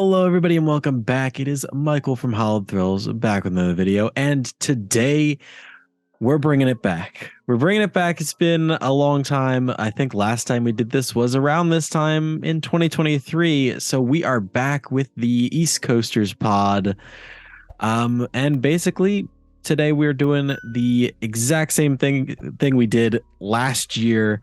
Hello, everybody, and welcome back. It is Michael from Hollowed Thrills back with another video, and today we're bringing it back. We're bringing it back. It's been a long time. I think last time we did this was around this time in 2023. So we are back with the East Coasters pod. And basically today we're doing the exact same thing we did last year,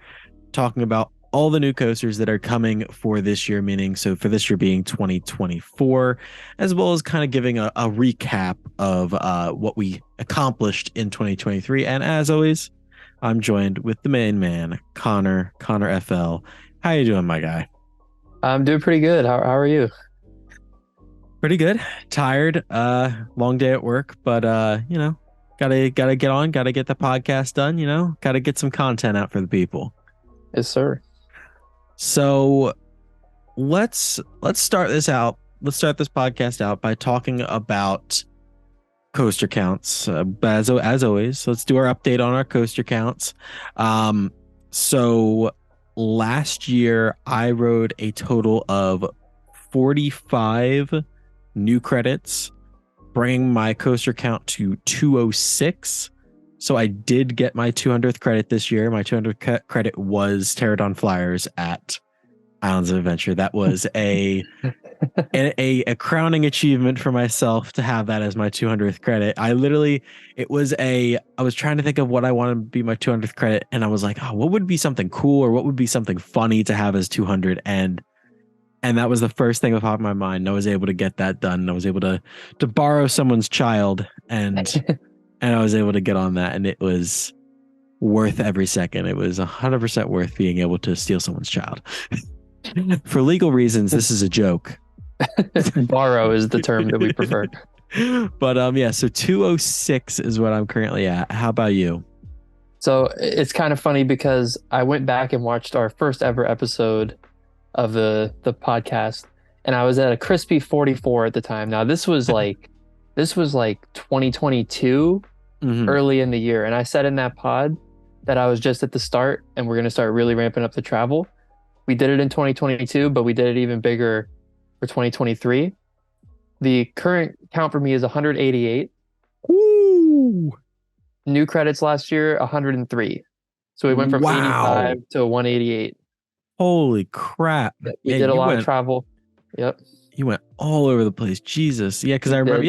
talking about all the new coasters that are coming for this year, meaning so for this year being 2024, as well as kind of giving a recap of what we accomplished in 2023. And as always, I'm joined with the main man, Connor FL. How you doing, my guy? I'm doing pretty good. How are you? Pretty good. Tired. Long day at work, but gotta get on. Gotta get the podcast done. Gotta get some content out for the people. Yes, sir. So let's start this out. Let's start this podcast out by talking about coaster counts. As always, let's do our update on our coaster counts. So last year I rode a total of 45 new credits, bringing my coaster count to 206. So I did get my 200th credit this year. My 200th credit was Pterodon Flyers at Islands of Adventure. That was a crowning achievement for myself to have that as my 200th credit. I was trying to think of what I wanted to be my 200th credit, and I was like, oh, what would be something cool or what would be something funny to have as 200? And that was the first thing that popped in my mind. I was able to get that done. I was able to borrow someone's child and I was able to get on that, and it was worth every second. It was 100% worth being able to steal someone's child. For legal reasons, this is a joke. Borrow is the term that we prefer. But yeah, so 206 is what I'm currently at. How about you? So it's kind of funny because I went back and watched our first ever episode of the podcast, and I was at a crispy 44 at the time. Now this was like 2022, early in the year, and I said in that pod that I was just at the start and we're going to start really ramping up the travel. We did it in 2022, but we did it even bigger for 2023. The current count for me is 188. Ooh. New credits last year, 103. So we went from 85 to 188. Holy crap. We did a lot of travel. Yep. You went all over the place. Jesus. Yeah, because I remember,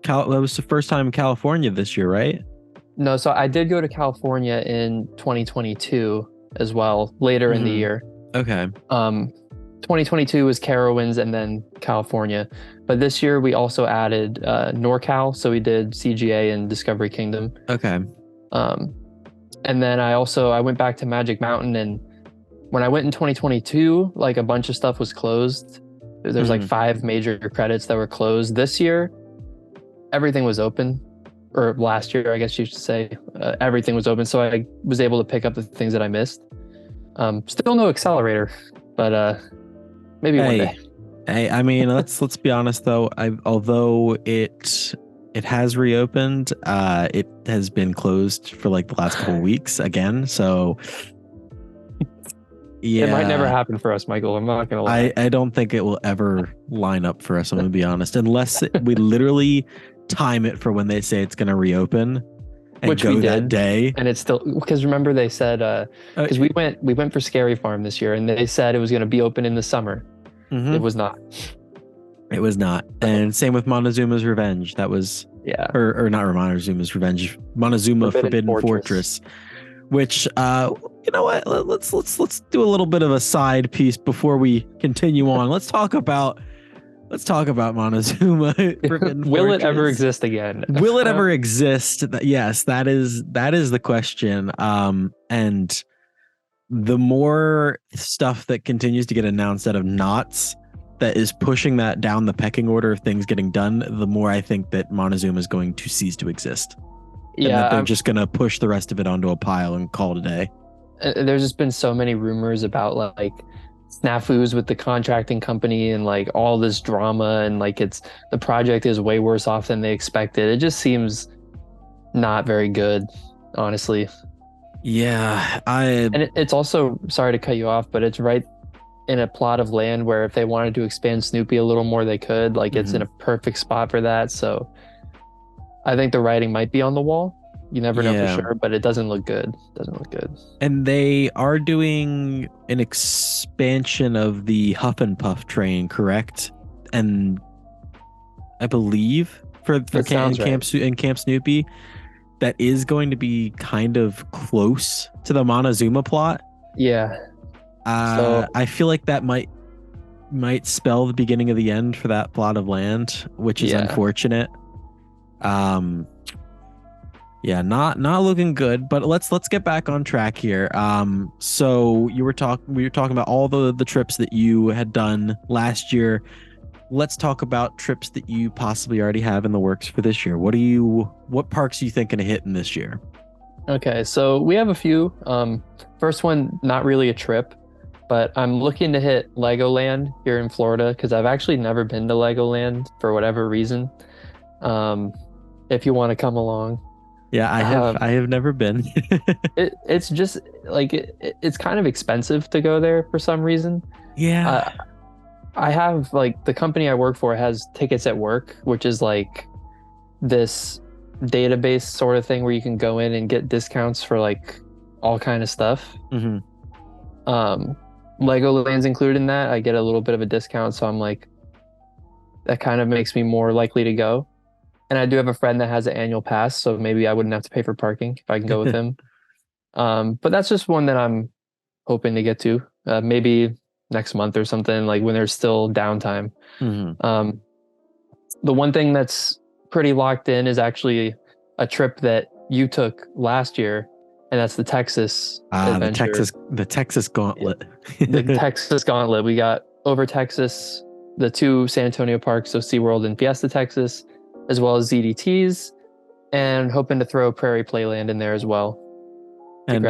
that was the first time in California this year, right? No, so I did go to California in 2022 as well, later in the year. Okay. 2022 was Carowinds and then California. But this year we also added NorCal. So we did CGA and Discovery Kingdom. Okay. And then I went back to Magic Mountain, and when I went in 2022, like a bunch of stuff was closed. There's like 5 major credits that were closed. This year, everything was open. Or last year, I guess you should say, everything was open. So I was able to pick up the things that I missed. Still no accelerator, but maybe one day. Hey, I mean, let's be honest though. Although it has reopened, it has been closed for like the last couple of weeks again. So yeah, it might never happen for us, Michael. I'm not gonna lie. I don't think it will ever line up for us. I'm gonna be honest, unless we literally time it for when they say it's gonna reopen, and which go we did that day. And it's still, because remember they said because we went for Scary Farm this year, and they said it was gonna be open in the summer. It was not. It was not. And same with Montezuma's Revenge. That was or not Montezuma's Revenge. Montezuma Forbidden Fortress. Which you know what? Let's do a little bit of a side piece before we continue on. Let's talk about Montezuma. Will it ever exist again? Will it ever exist? Yes, that is the question. And the more stuff that continues to get announced out of Knott's that is pushing that down the pecking order of things getting done, the more I think that Montezuma is going to cease to exist. And that they're just going to push the rest of it onto a pile and call it a day. There's just been so many rumors about like snafus with the contracting company and like all this drama, and like the project is way worse off than they expected. It just seems not very good, honestly. Yeah, and it's also, sorry to cut you off, but it's right in a plot of land where if they wanted to expand Snoopy a little more, they could. Like it's in a perfect spot for that. So I think the writing might be on the wall. You never know for Yeah. sure, but it doesn't look good. Doesn't look good. And they are doing an expansion of the Huff and Puff train, correct? And I believe for It sounds right. Camp Snoopy, that is going to be kind of close to the Montezuma plot. Yeah. So I feel like that might spell the beginning of the end for that plot of land, which is yeah. unfortunate. Yeah, not looking good, but let's get back on track here. So we were talking about all the trips that you had done last year. Let's talk about trips that you possibly already have in the works for this year. What parks are you thinking of hitting this year? Okay, so we have a few. First one, not really a trip, but I'm looking to hit Legoland here in Florida because I've actually never been to Legoland for whatever reason. If you want to come along. Yeah, I have never been. It's just like it's kind of expensive to go there for some reason. Yeah. I have like the company I work for has tickets at work, which is like this database sort of thing where you can go in and get discounts for like all kind of stuff. Mm-hmm. Legoland's included in that. I get a little bit of a discount, so I'm like, that kind of makes me more likely to go. And I do have a friend that has an annual pass, so maybe I wouldn't have to pay for parking if I can go with him. But that's just one that I'm hoping to get to. Maybe next month or something, like when there's still downtime. Mm-hmm. The one thing that's pretty locked in is actually a trip that you took last year, and that's the Texas adventure. The Texas Gauntlet. The Texas Gauntlet. We got over Texas, the two San Antonio parks, so SeaWorld and Fiesta Texas, as well as ZDTs, and hoping to throw Prairie Playland in there as well. And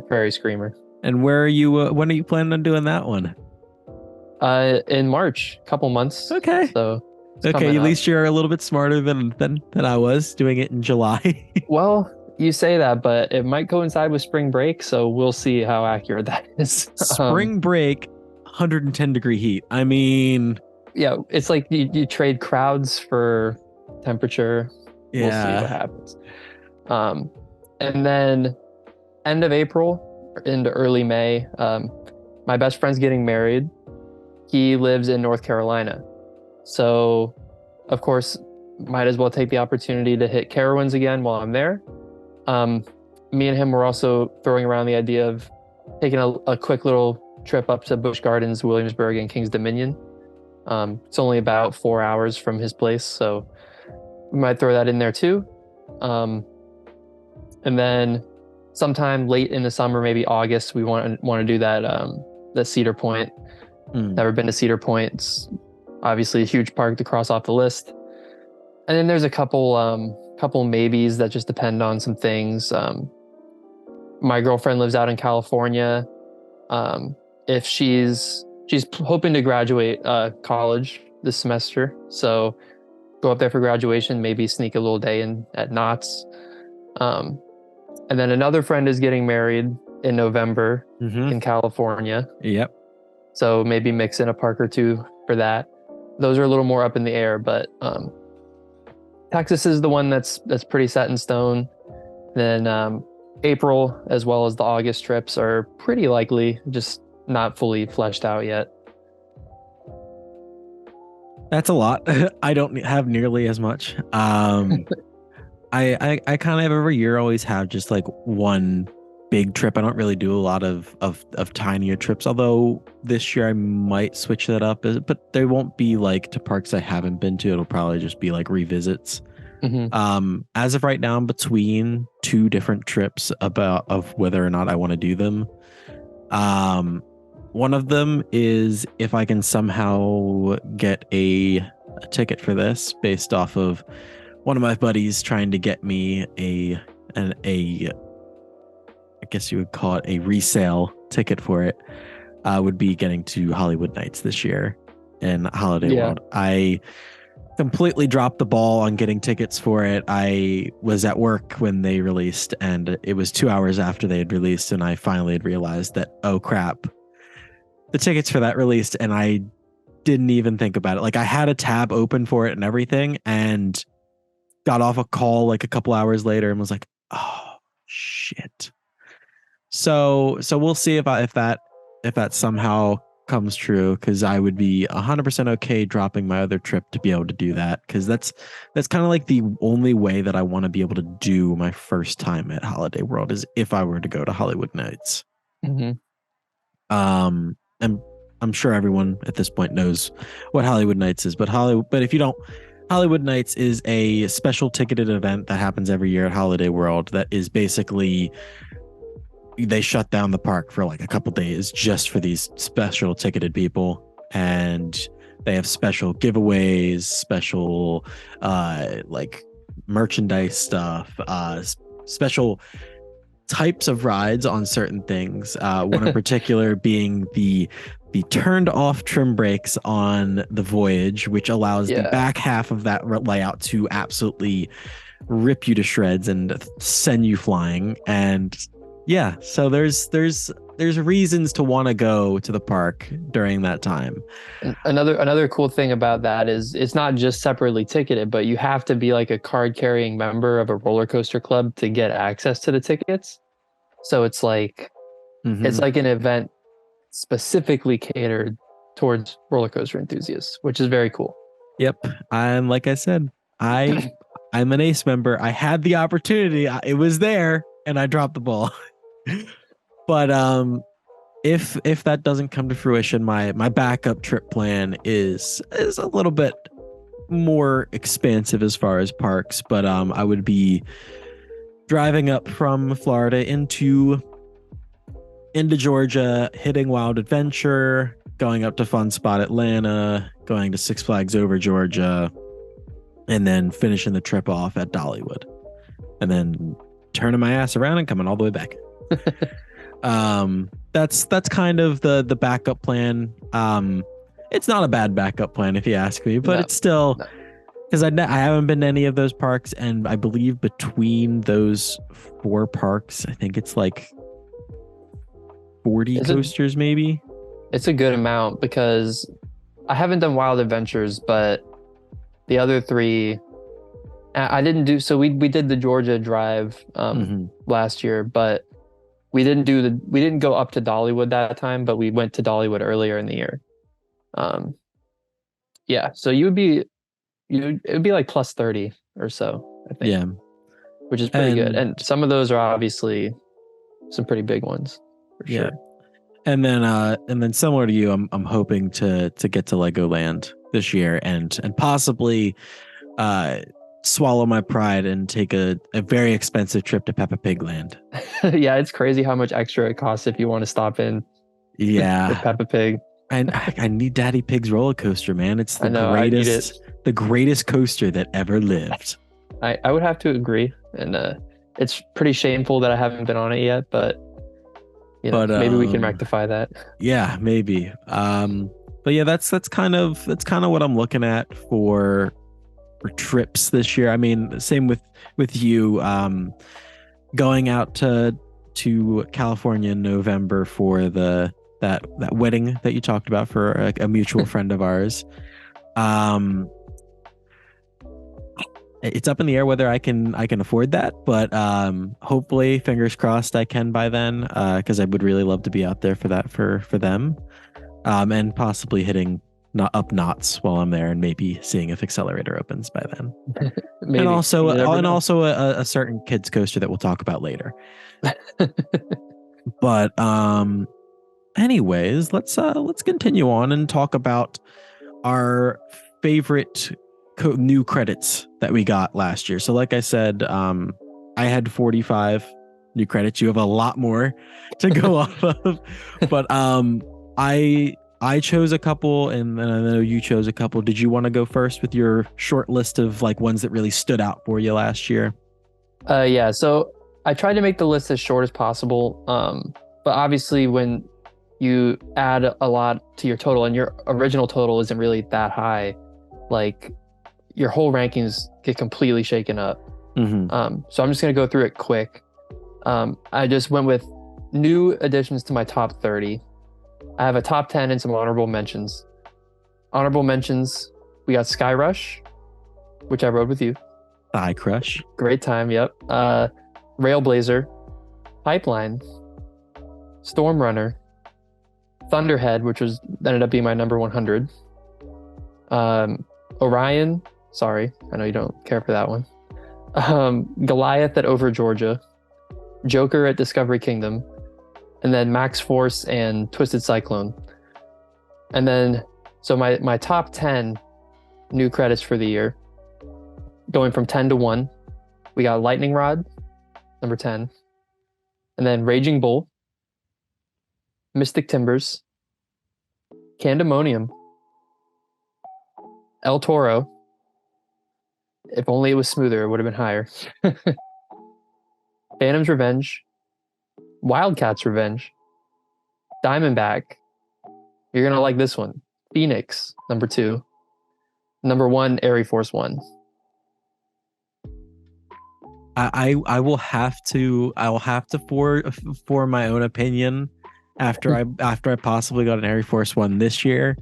Prairie Screamer. And where are you? When are you planning on doing that one? In March, a couple months. Okay. So okay, at least you're a little bit smarter than I was doing it in July. Well, you say that, but it might coincide with spring break, so we'll see how accurate that is. Spring break, 110-degree heat. I mean, yeah, it's like you trade crowds for temperature. Yeah. We'll see what happens. And then end of April into early May, my best friend's getting married. He lives in North Carolina. So, of course, might as well take the opportunity to hit Carowinds again while I'm there. Me and him were also throwing around the idea of taking a quick little trip up to Busch Gardens, Williamsburg, and Kings Dominion. It's only about 4 hours from his place, so we might throw that in there too. And then sometime late in the summer, maybe August, we want to do that the Cedar Point. Never been to Cedar Point. It's obviously a huge park to cross off the list. And then there's a couple maybes that just depend on some things. My girlfriend lives out in California. If she's hoping to graduate college this semester, so go up there for graduation, maybe sneak a little day in at Knott's. And then another friend is getting married in November in California. Yep. So maybe mix in a park or two for that. Those are a little more up in the air, but Texas is the one that's pretty set in stone. Then April as well as the August trips are pretty likely, just not fully fleshed out yet. That's a lot. I don't have nearly as much. I kind of every year always have just like one big trip. I don't really do a lot of tinier trips, although this year I might switch that up, but they won't be like to parks I haven't been to. It'll probably just be like revisits. As of right now, I'm between two different trips of whether or not I want to do them. One of them is if I can somehow get a ticket for this based off of one of my buddies trying to get me a I guess you would call it a resale ticket for it, would be getting to Hollywood Nights this year in Holiday World. I completely dropped the ball on getting tickets for it. I was at work when they released, and it was 2 hours after they had released, and I finally had realized that, oh crap, the tickets for that released, and I didn't even think about it. Like I had a tab open for it and everything, and got off a call like a couple hours later and was like, oh shit. So we'll see if that somehow comes true, because I would be 100% okay dropping my other trip to be able to do that, because that's kind of like the only way that I want to be able to do my first time at Holiday World is if I were to go to Hollywood Nights. Mm-hmm. And I'm sure everyone at this point knows what Hollywood Nights is, but if you don't, Hollywood Nights is a special ticketed event that happens every year at Holiday World that is basically they shut down the park for like a couple days just for these special ticketed people, and they have special giveaways, special like merchandise stuff, special types of rides on certain things, one in particular being the turned off trim brakes on the Voyage, which allows the back half of that layout to absolutely rip you to shreds and send you flying. And yeah, so there's reasons to want to go to the park during that time. And another cool thing about that is it's not just separately ticketed, but you have to be like a card carrying member of a roller coaster club to get access to the tickets. So it's like it's like an event specifically catered towards roller coaster enthusiasts, which is very cool. Yep. And like I said, I'm an ACE member. I had the opportunity. It was there and I dropped the ball. But if that doesn't come to fruition, my backup trip plan is a little bit more expansive as far as parks, but I would be driving up from Florida into Georgia, hitting Wild Adventure, going up to Fun Spot Atlanta, going to Six Flags Over Georgia, and then finishing the trip off at Dollywood, and then turning my ass around and coming all the way back. That's kind of the backup plan. It's not a bad backup plan if you ask me, but it's still because I haven't been to any of those parks, and I believe between those 4 parks, I think it's like 40 coasters maybe. It's a good amount because I haven't done Wild Adventures, but the other 3 I didn't do. So we did the Georgia drive last year, but we didn't go up to Dollywood that time, but we went to Dollywood earlier in the year. Yeah, so it would be like plus 30 or so, I think. Yeah, which is pretty good. And some of those are obviously some pretty big ones for sure. And then similar to you, I'm hoping to get to Legoland this year and possibly swallow my pride and take a very expensive trip to Peppa Pig Land. Yeah, it's crazy how much extra it costs if you want to stop in. With Peppa Pig. I need Daddy Pig's roller coaster, man. It's the greatest coaster that ever lived. I would have to agree, and it's pretty shameful that I haven't been on it yet, but maybe we can rectify that. Yeah, maybe. But yeah, that's kind of what I'm looking at for trips this year. I mean, same with you, going out to California in November for that wedding that you talked about for a mutual friend of ours. It's up in the air whether I can afford that, but hopefully, fingers crossed, I can by then, because I would really love to be out there for that for them, and possibly hitting up knots while I'm there, and maybe seeing if Accelerator opens by then. And also a certain kids coaster that we'll talk about later. But anyways, let's continue on and talk about our favorite new credits that we got last year. So like I said, I had 45 new credits. You have a lot more to go off of, but I chose a couple, and then I know you chose a couple. Did you want to go first with your short list of like ones that really stood out for you last year? Yeah, so I tried to make the list as short as possible, but obviously when you add a lot to your total and your original total isn't really that high, like your whole rankings get completely shaken up. So I'm just going to go through it quick. I just went with new additions to my top 30. I have a top 10 and some honorable mentions. Honorable mentions, we got Sky Rush, which I rode with you. Thigh Crush. Great time, yep. Railblazer, Pipeline, Storm Runner, Thunderhead, which was ended up being my number 100. Orion, sorry, I know you don't care for that one. Goliath at Over Georgia, Joker at Discovery Kingdom, and then Max Force and Twisted Cyclone. And then, so my top 10 new credits for the year, going from 10 to 1, we got Lightning Rod, number 10, and then Raging Bull, Mystic Timbers, Candemonium, El Toro. If only it was smoother, it would have been higher. Phantom's Revenge, Wildcat's Revenge, Diamondback. You're going to like this one. Phoenix, number 2. Number 1, Airy Force 1. I will have to for my own opinion after I possibly got an Airy Force 1 this year,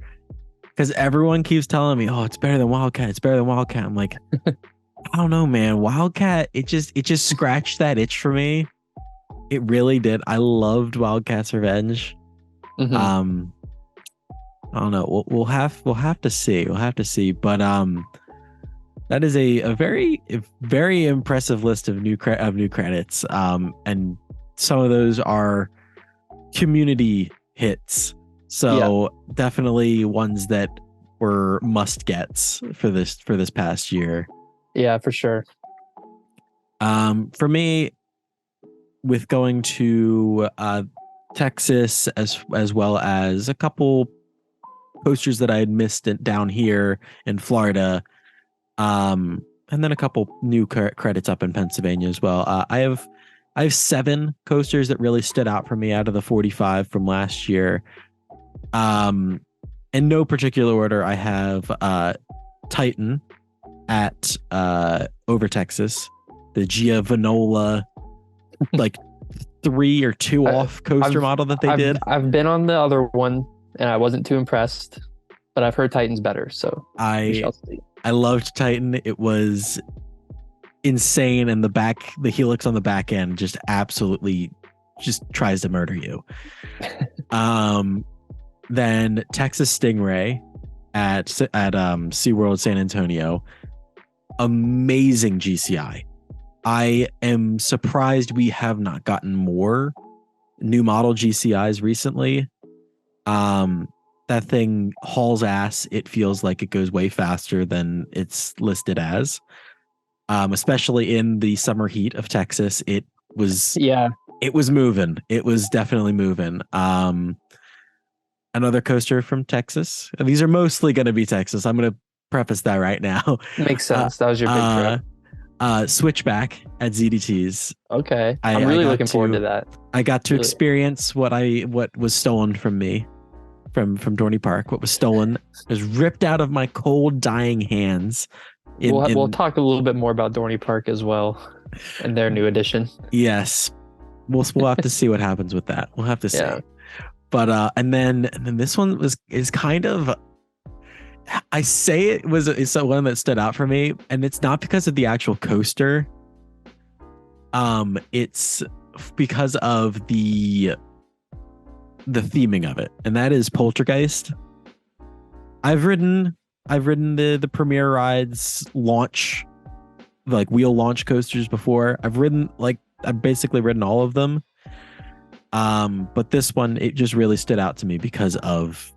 because everyone keeps telling me, oh, it's better than Wildcat, it's better than Wildcat. I'm like, I don't know, man. Wildcat, it just scratched that itch for me. It really did. I loved Wildcat's Revenge. Mm-hmm. I don't know. We'll have to see. We'll have to see. But that is a very impressive list of new credits. And some of those are community hits. So definitely ones that were must gets for this past year. Yeah, for sure. For me, with going to Texas as well as a couple posters that I had missed down here in Florida, and then a couple new credits up in Pennsylvania as well. I have 7 coasters that really stood out for me out of the 45 from last year. In no particular order, I have Titan at Over Texas, the Gia Vanola, like 3 or 2 off coaster model that they did. I've been on the other one and I wasn't too impressed, but I've heard Titan's better, so we shall see. I loved Titan. It was insane, and the helix on the back end just absolutely just tries to murder you. Then Texas Stingray at SeaWorld San Antonio, amazing GCI. I am surprised we have not gotten more new model GCIs recently. That thing hauls ass. It feels like it goes way faster than it's listed as. Especially in the summer heat of Texas, it was moving. It was definitely moving. Another coaster from Texas. These are mostly going to be Texas. I'm going to preface that right now. Makes sense. That was your big trip. Switchback at ZDT's. Okay. I'm really looking forward to that. I got to experience what was stolen from me from Dorney Park. What was stolen was ripped out of my cold, dying hands. We'll talk a little bit more about Dorney Park as well and their new addition. Yes. We'll have to see what happens with that. We'll have to see. Yeah. But and then this one is kind of, I say it's the one that stood out for me, and it's not because of the actual coaster. It's because of the theming of it, and that is Poltergeist. I've ridden the Premier Rides launch, like wheel launch coasters before. I've basically ridden all of them. But this one, it just really stood out to me because of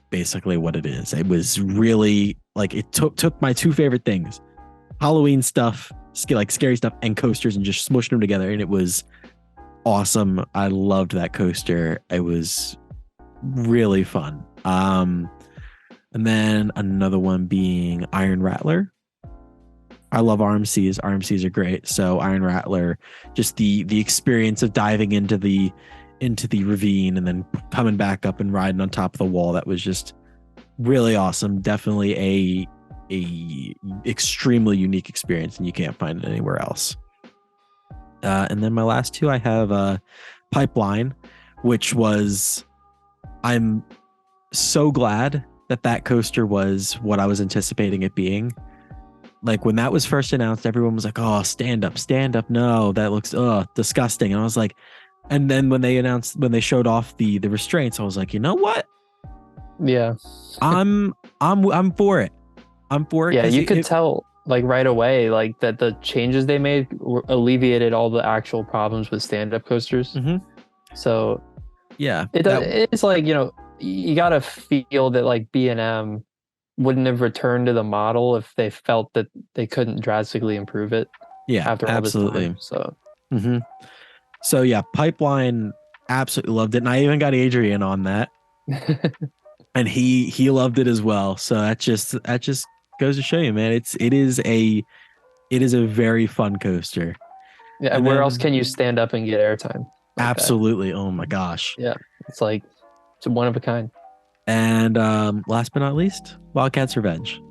basically what it is. It was really like, it took my 2 favorite things, Halloween stuff, like scary stuff, and coasters, and just smushed them together, and it was awesome. I loved that coaster. It was really fun. And then another one being Iron Rattler. I love RMCs. RMCs are great. So Iron Rattler, just the experience of diving into the ravine and then coming back up and riding on top of the wall, that was just really awesome. Definitely a extremely unique experience, and you can't find it anywhere else. And then my last 2, I have Pipeline, which was I'm so glad that that coaster was what I was anticipating it being. Like when that was first announced, everyone was like, "Oh, stand up, stand up! No, that looks disgusting." And I was like, and then when they showed off the restraints, I was like, you know what? Yeah. I'm for it. I'm for it Yeah, because you could tell like right away like that the changes they made alleviated all the actual problems with stand-up coasters. Mhm. So Yeah, it's like, you gotta feel that like B&M wouldn't have returned to the model if they felt that they couldn't drastically improve it yeah, after all this time. absolutely. So Hmm. So yeah, Pipeline absolutely loved it, and I even got Adrian on that, and he loved it as well. So that just goes to show you, man. It is a very fun coaster. yeah, And where else then can you stand up and get airtime like that? absolutely, oh my gosh. Yeah, it's like it's one of a kind. And last but not least, Wildcat's Revenge.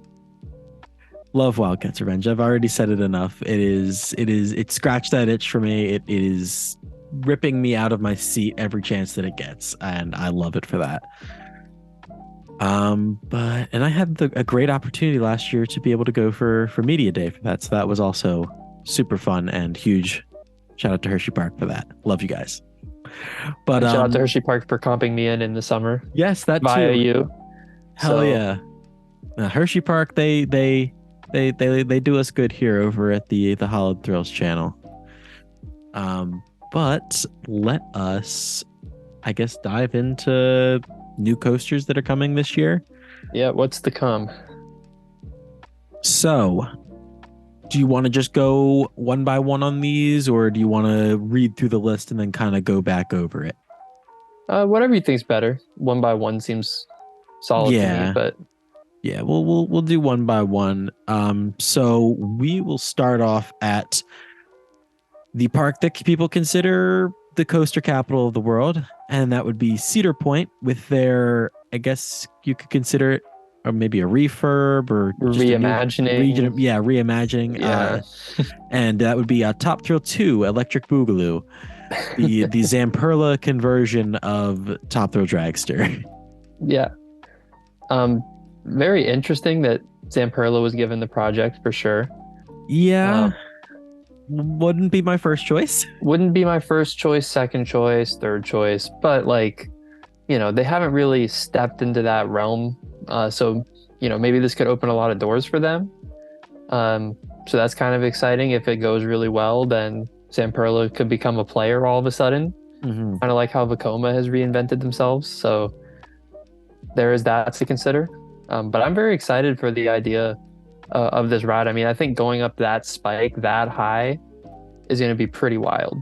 Love Wildcat's Revenge. I've already said it enough. It scratched that itch for me. It is ripping me out of my seat every chance that it gets, and I love it for that. But I had a great opportunity last year to be able to go for media day for that, so that was also super fun and huge. Shout out to Hershey Park for that. Love you guys. But Shout out to Hershey Park for comping me in the summer yes, that via too. you. Hell So yeah. Hershey Park, they do us good here over at the Hollowed Thrills channel. But let us, I guess, dive into new coasters that are coming this year. yeah, what's to come? So, do you want to just go one by one on these, or do you want to read through the list and then kind of go back over it? Whatever you think's better. One by one seems solid to me, Yeah, but yeah, we'll do one by one. So we will start off at the park that people consider the coaster capital of the world, and that would be Cedar Point with their, I guess you could consider it, or maybe a refurb or just a new region. reimagining. Yeah, reimagining. Yeah. And that would be Top Thrill 2 Electric Boogaloo, the Zamperla conversion of Top Thrill Dragster. Yeah. Um, Very interesting that Zamperla was given the project for sure. Yeah, Um, wouldn't be my first choice. wouldn't be my first choice, second choice, third choice, but like, they haven't really stepped into that realm. So, maybe this could open a lot of doors for them. So that's kind of exciting. If it goes really well, then Zamperla could become a player all of a sudden, Mm-hmm. kind of like how Vekoma has reinvented themselves. So there is that to consider. But I'm very excited for the idea of this ride. I mean, I think going up that spike that high is going to be pretty wild.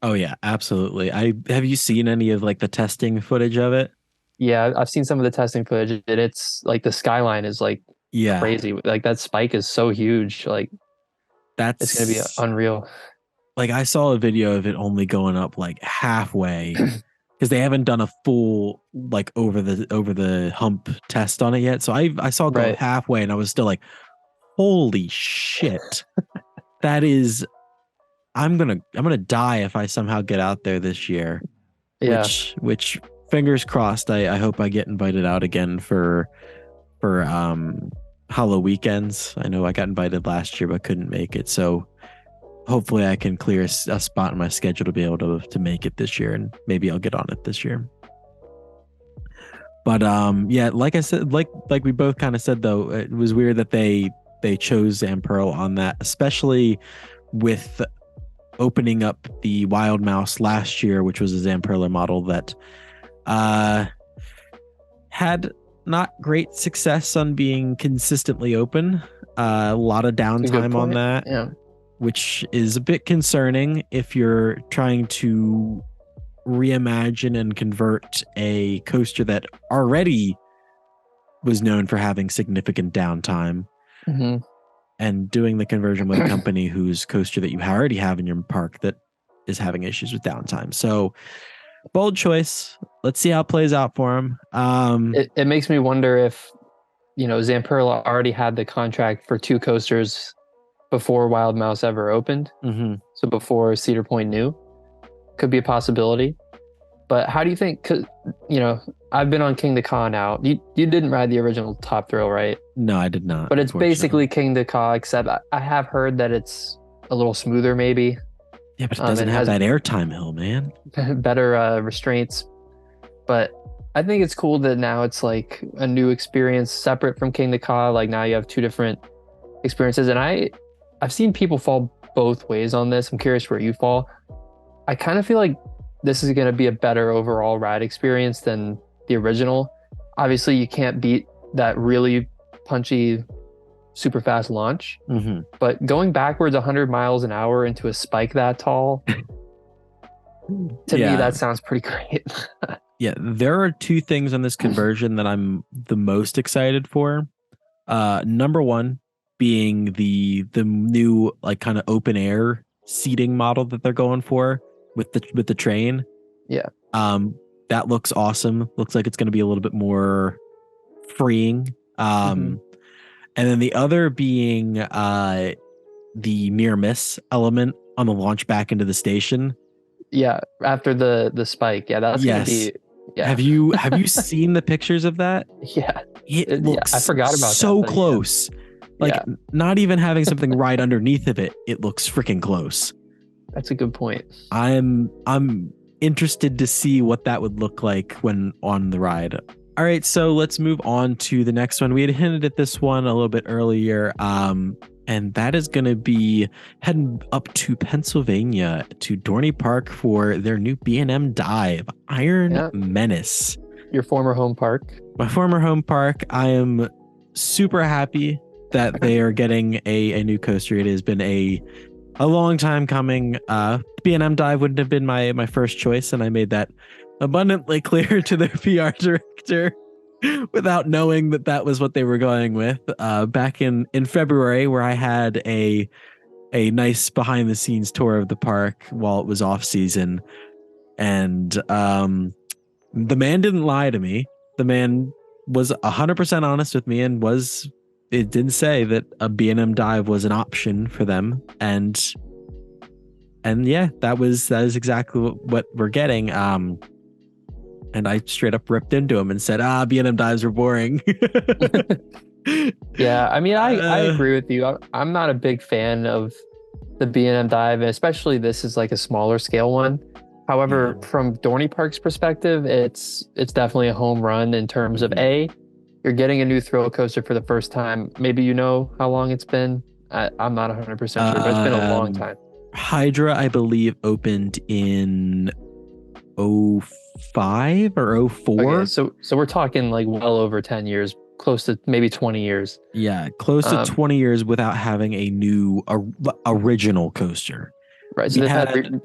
Oh yeah, absolutely. I have you seen any of like the testing footage of it? Yeah, I've seen some of the testing footage, and it's like the skyline is like Yeah, crazy. Like that spike is so huge. Like it's going to be that's unreal. like I saw a video of it only going up like halfway because they haven't done a full like over the hump test on it yet. So I saw it go up Right. halfway and I was still like, holy shit. That is I'm gonna die if I somehow get out there this year. Yeah. Which fingers crossed, I hope I get invited out again for Hollow weekends. I know I got invited last year but couldn't make it. So hopefully I can clear a spot in my schedule to be able to make it this year, and maybe I'll get on it this year. But yeah, like I said, like we both kind of said though, it was weird that they chose Zampearl on that, especially with opening up the Wild Mouse last year, which was a Zamperla model that had not great success on being consistently open. A lot of It's a good downtime on point. that, Yeah. which is a bit concerning if you're trying to reimagine and convert a coaster that already was known for having significant downtime, Hmm. and doing the conversion with a company whose coaster that you already have in your park that is having issues with downtime. So bold choice. Let's see how it plays out for him. It makes me wonder if, Zamperla already had the contract for two coasters before Wild Mouse ever opened. Mm-hmm. So before Cedar Point knew. Could be a possibility. But how do you think, 'cause, I've been on King the Ka now. You didn't ride the original Top Thrill, right? No, I did not, But it's unfortunately. basically King the Ka, except I have heard that it's a little smoother, maybe, Yeah, but it doesn't and have has that airtime hill, man. better restraints. But I think it's cool that now it's like a new experience separate from King the Ka. Like now you have two different experiences, and I've seen people fall both ways on this. I'm curious where you fall. I kind of feel like this is going to be a better overall ride experience than the original. Obviously, you can't beat that really punchy, super fast launch, Hmm. but going backwards 100 miles an hour into a spike that tall, to me, Yeah. that sounds pretty great. Yeah, there are two things on this conversion that I'm the most excited for. Number one being the new like kind of open air seating model that they're going for with the train. Yeah. Um, that looks awesome. Looks like it's going to be a little bit more freeing. Hmm. And then the other being the near miss element on the launch back into the station. Yeah. After the spike. Yeah, that's gonna Yes. be yeah. Have you seen the pictures of that? Yeah. It Yeah, I looks forgot about that, so but yeah. close. Like Yeah, not even having something right underneath of it, it looks freaking close. that's a good point. I'm interested to see what that would look like when on the ride. All right, so let's move on to the next one. We had hinted at this one a little bit earlier, and that is going to be heading up to Pennsylvania to Dorney Park for their new B&M dive, Iron Yeah. Menace. Your former home park. My former home park. I am super happy that they are getting a new coaster. It has been a long time coming. B&M Dive wouldn't have been my first choice, and I made that abundantly clear to their PR director without knowing that that was what they were going with. Back in February, where I had a nice behind the scenes tour of the park while it was off season, and the man didn't lie to me. The man was 100% honest with me and it did say that a B&M dive was an option for them, and yeah, that is exactly what we're getting. And I straight up ripped into him and said, B&M dives are boring. Yeah, I mean, I uh, agree with you. I'm not a big fan of the B&M dive, and especially this is like a smaller scale one. yeah. However, from Dorney Park's perspective, it's definitely a home run in terms of Mhm. you're getting a new thrill coaster for the first time. Maybe you know how long it's been. I'm not 100% sure, but it's been a long Um, time. Hydra, I believe, opened in '05 or Okay, '04. so we're talking like well over 10 years, close to maybe 20 years. Yeah, close to Um, 20 years without having a new original coaster. right. So We they've had had,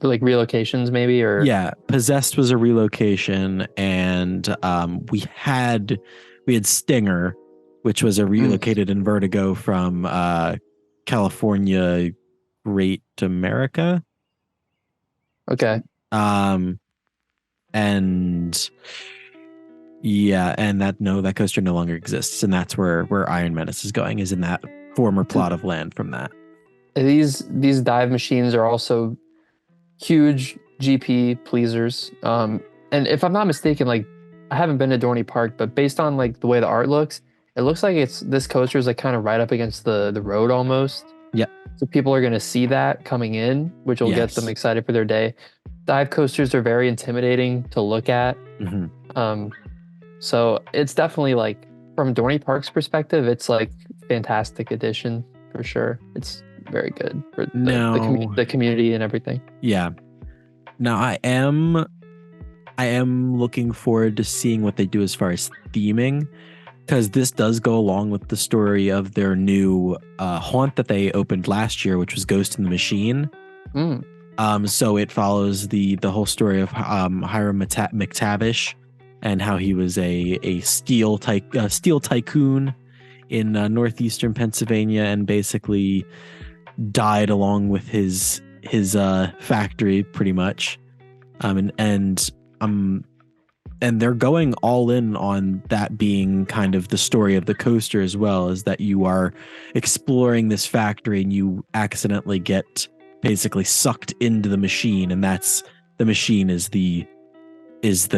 like relocations maybe or yeah, Possessed was a relocation, and we had Stinger, which was a Mm, relocated in Vertigo from California Great America. okay. Um, and yeah, and that coaster no longer exists, and that's where Iron Menace is going, is in that former plot of land from that. These dive machines are also huge GP pleasers. And if I'm not mistaken, like I haven't been to Dorney Park, but based on like the way the art looks, it looks like it's this coaster is like kind of right up against the road almost. Yeah. So people are gonna see that coming in, which will get them Yes. excited for their day. Dive coasters are very intimidating to look at. Hmm. Um, so it's definitely like from Dorney Park's perspective, it's like fantastic addition for sure. It's very good for No. the community and everything. Yeah. Now I am looking forward to seeing what they do as far as theming, because this does go along with the story of their new haunt that they opened last year, which was Ghost in the Machine. Mm, So it follows the whole story of Hiram McTavish and how he was a steel tycoon in northeastern Pennsylvania, and basically died along with his factory pretty much. Um, and they're going all in on that being kind of the story of the coaster as well, is that you are exploring this factory and you accidentally get basically sucked into the machine, and that's the machine is the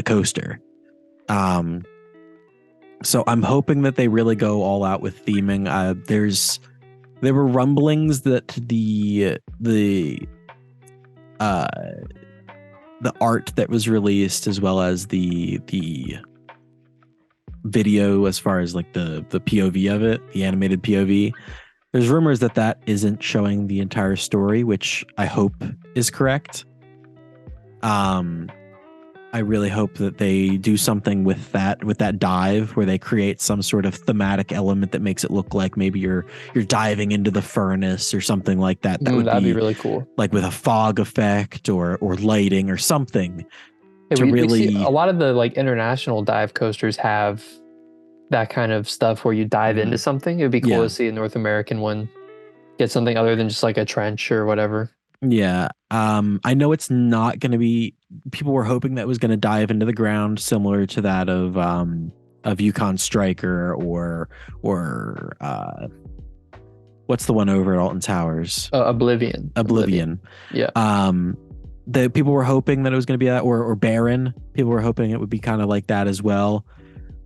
coaster. Um, so I'm hoping that they really go all out with theming. There were rumblings that uh the art that was released, as well as the video, as far as like the POV of it, the animated POV. There's rumors that that isn't showing the entire story, which I hope is correct. I really hope that they do something with that dive, where they create some sort of thematic element that makes it look like maybe you're diving into the furnace or something like that. That'd be really cool. Like with a fog effect or lighting or something. Yeah, we see a lot of the like international dive coasters have that kind of stuff where you dive into something. It'd be cool to see a North American one get something other than just like a trench or whatever. Yeah. I know it's not going to be. People were hoping that was going to dive into the ground, similar to that of Yukon Striker or what's the one over at Alton Towers? Oblivion. Yeah. The people were hoping that it was going to be that, or Baron. People were hoping it would be kind of like that as well.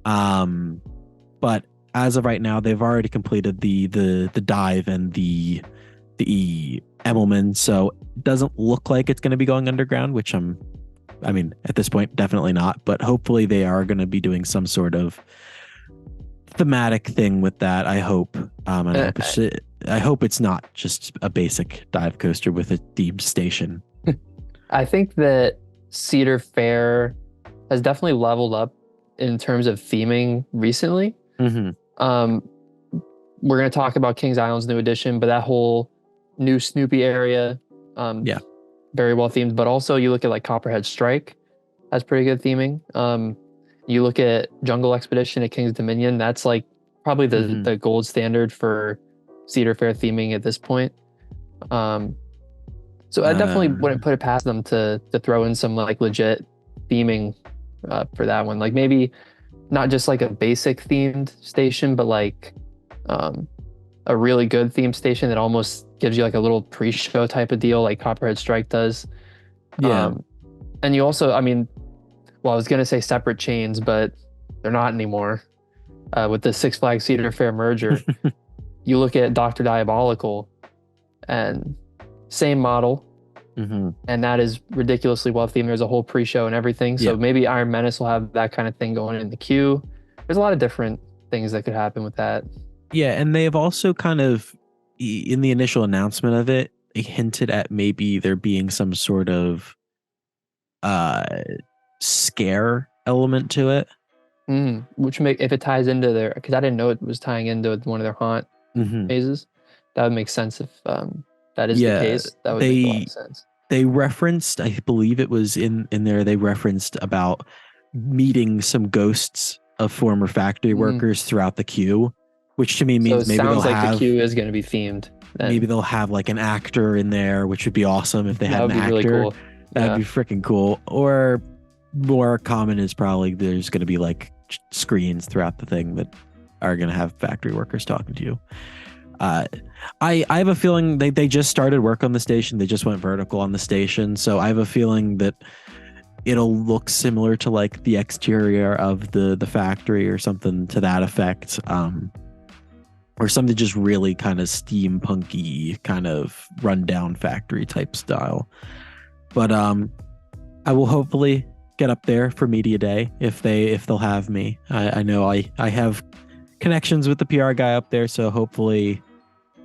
But as of right now, they've already completed the dive and the Emmelman, so it doesn't look like it's going to be going underground, which I mean, at this point, definitely not. But hopefully, they are going to be doing some sort of thematic thing with that. I hope. I hope it's not just a basic dive coaster with a themed station. I think that Cedar Fair has definitely leveled up in terms of theming recently. Mm-hmm. We're going to talk about Kings Island's new edition, but that whole new Snoopy area, very well themed. But also, you look at like Copperhead Strike, has pretty good theming. You look at Jungle Expedition at King's Dominion, that's like probably the gold standard for Cedar Fair theming at this point. So I definitely wouldn't put it past them to throw in some like legit theming for that one. Like maybe not just like a basic themed station, but like a really good themed station that almost gives you like a little pre-show type of deal, like Copperhead Strike does. Yeah. And you also, I mean, well, I was gonna say separate chains, but they're not anymore. With the Six Flags Cedar Fair merger, you look at Dr. Diabolical, and same model, and that is ridiculously well themed. There's a whole pre-show and everything. So maybe Iron Menace will have that kind of thing going in the queue. There's a lot of different things that could happen with that. Yeah, and they have also kind of, in the initial announcement of it, they hinted at maybe there being some sort of scare element to it. Which if it ties into their, because I didn't know it was tying into one of their haunt phases. That would make sense if that is the case. That would make a lot of sense. They referenced, I believe it was in there, they referenced about meeting some ghosts of former factory workers throughout the queue, which to me means maybe sounds like the queue is going to be themed. Then. Maybe they'll have like an actor in there, which would be awesome if they had an actor. Really cool. That'd be freaking cool. Or more common is probably there's going to be like screens throughout the thing that are going to have factory workers talking to you. I have a feeling they just started work on the station. They just went vertical on the station. So I have a feeling that it'll look similar to like the exterior of the factory or something to that effect. Or something just really kind of steampunky, kind of rundown factory type style. But I will hopefully get up there for Media Day if they'll have me. I know I have connections with the PR guy up there, so hopefully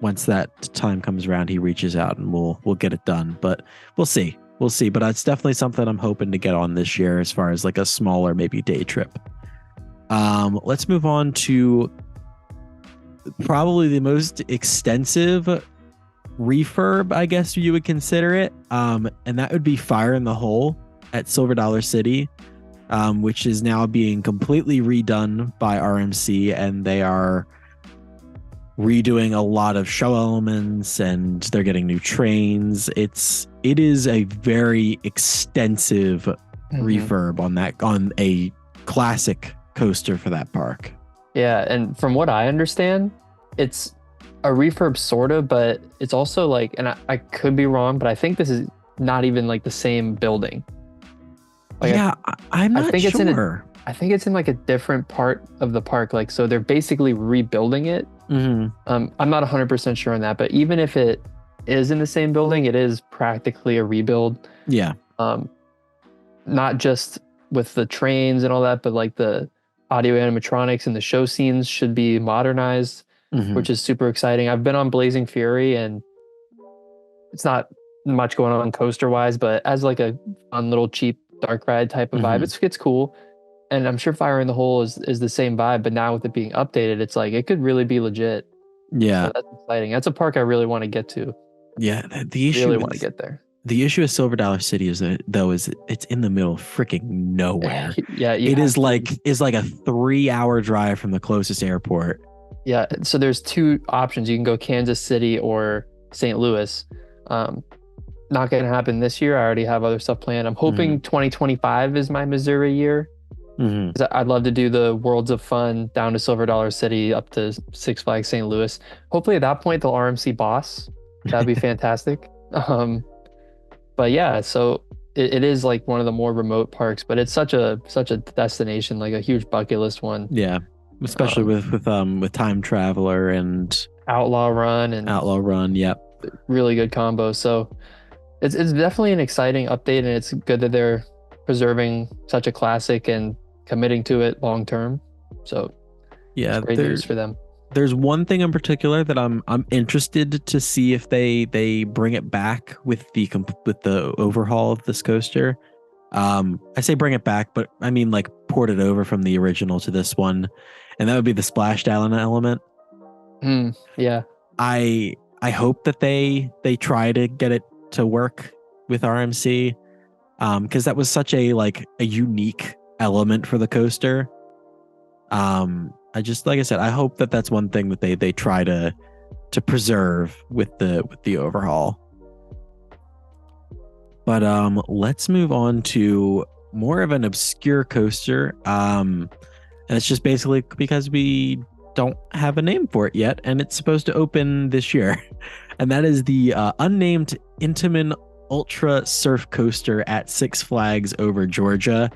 once that time comes around, he reaches out and we'll get it done. But we'll see. But it's definitely something I'm hoping to get on this year, as far as like a smaller maybe day trip. Let's move on to probably the most extensive refurb, I guess you would consider it, and that would be Fire in the Hole at Silver Dollar City, which is now being completely redone by RMC, and they are redoing a lot of show elements, and they're getting new trains. It is a very extensive refurb on a classic coaster for that park. Yeah, and from what I understand, it's a refurb sort of, but it's also like, and I could be wrong, but I think this is not even like the same building. Like I'm not sure. I think it's in like a different part of the park. Like, so they're basically rebuilding it. Hmm. I'm not 100% sure on that, but even if it is in the same building, it is practically a rebuild. Yeah. Um, not just with the trains and all that, but like the audio animatronics and the show scenes should be modernized, Hmm. which is super exciting. I've been on Blazing Fury and it's not much going on coaster wise, but as like a fun little cheap dark ride type of vibe, Hmm. it's cool. And I'm sure Fire in the Hole is the same vibe, but now with it being updated, it's like it could really be legit. Yeah. So that's exciting. That's a park I really want to get to. Yeah. The Really issue want to with get there. the issue with Silver Dollar City is that though is it's in the middle of freaking nowhere. Yeah, you It have to. is like a 3 hour drive from the closest airport. Yeah, so there's two options. You can go Kansas City or St. Louis. Um, Not going to happen this year. I already have other stuff planned. I'm Hmm. hoping 2025 is my Missouri year. Hmm. 'Cause I'd love to do the Worlds of Fun down to Silver Dollar City up to Six Flags St. Louis. Hopefully at that point they'll RMC Boss. That'd be fantastic. But yeah, so it is like one of the more remote parks, but it's such a destination, like a huge bucket list one. Yeah. Especially Um, with Time Traveler and Outlaw Run and Outlaw Run. Yep. really good combo. So it's definitely an exciting update, and it's good that they're preserving such a classic and committing to it long term. So it's Yeah. great news for them. There's one thing in particular that I'm interested to see if they bring it back with the overhaul of this coaster. I say bring it back, but I mean like port it over from the original to this one, and that would be the splashdown element. Yeah, I hope that they try to get it to work with RMC, because that was such a like a unique element for the coaster. I just like I said, I hope that that's one thing that they try to preserve with the overhaul. But let's move on to more of an obscure coaster. And it's just basically because we don't have a name for it yet, and it's supposed to open this year. And that is the unnamed Intamin Ultra Surf Coaster at Six Flags over Georgia.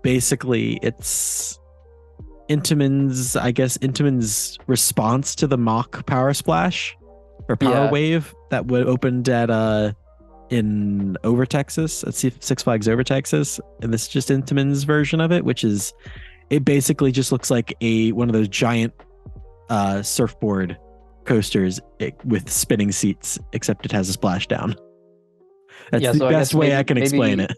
Basically, it's Intamin's response to the mock Power Splash or Power yeah, Wave that would opened at in over Texas at Six Flags over Texas, and this is just Intamin's version of it, which is it basically just looks like one of those giant surfboard coasters with spinning seats, except it has a splashdown. That's yeah. the So I best guess way I can explain it.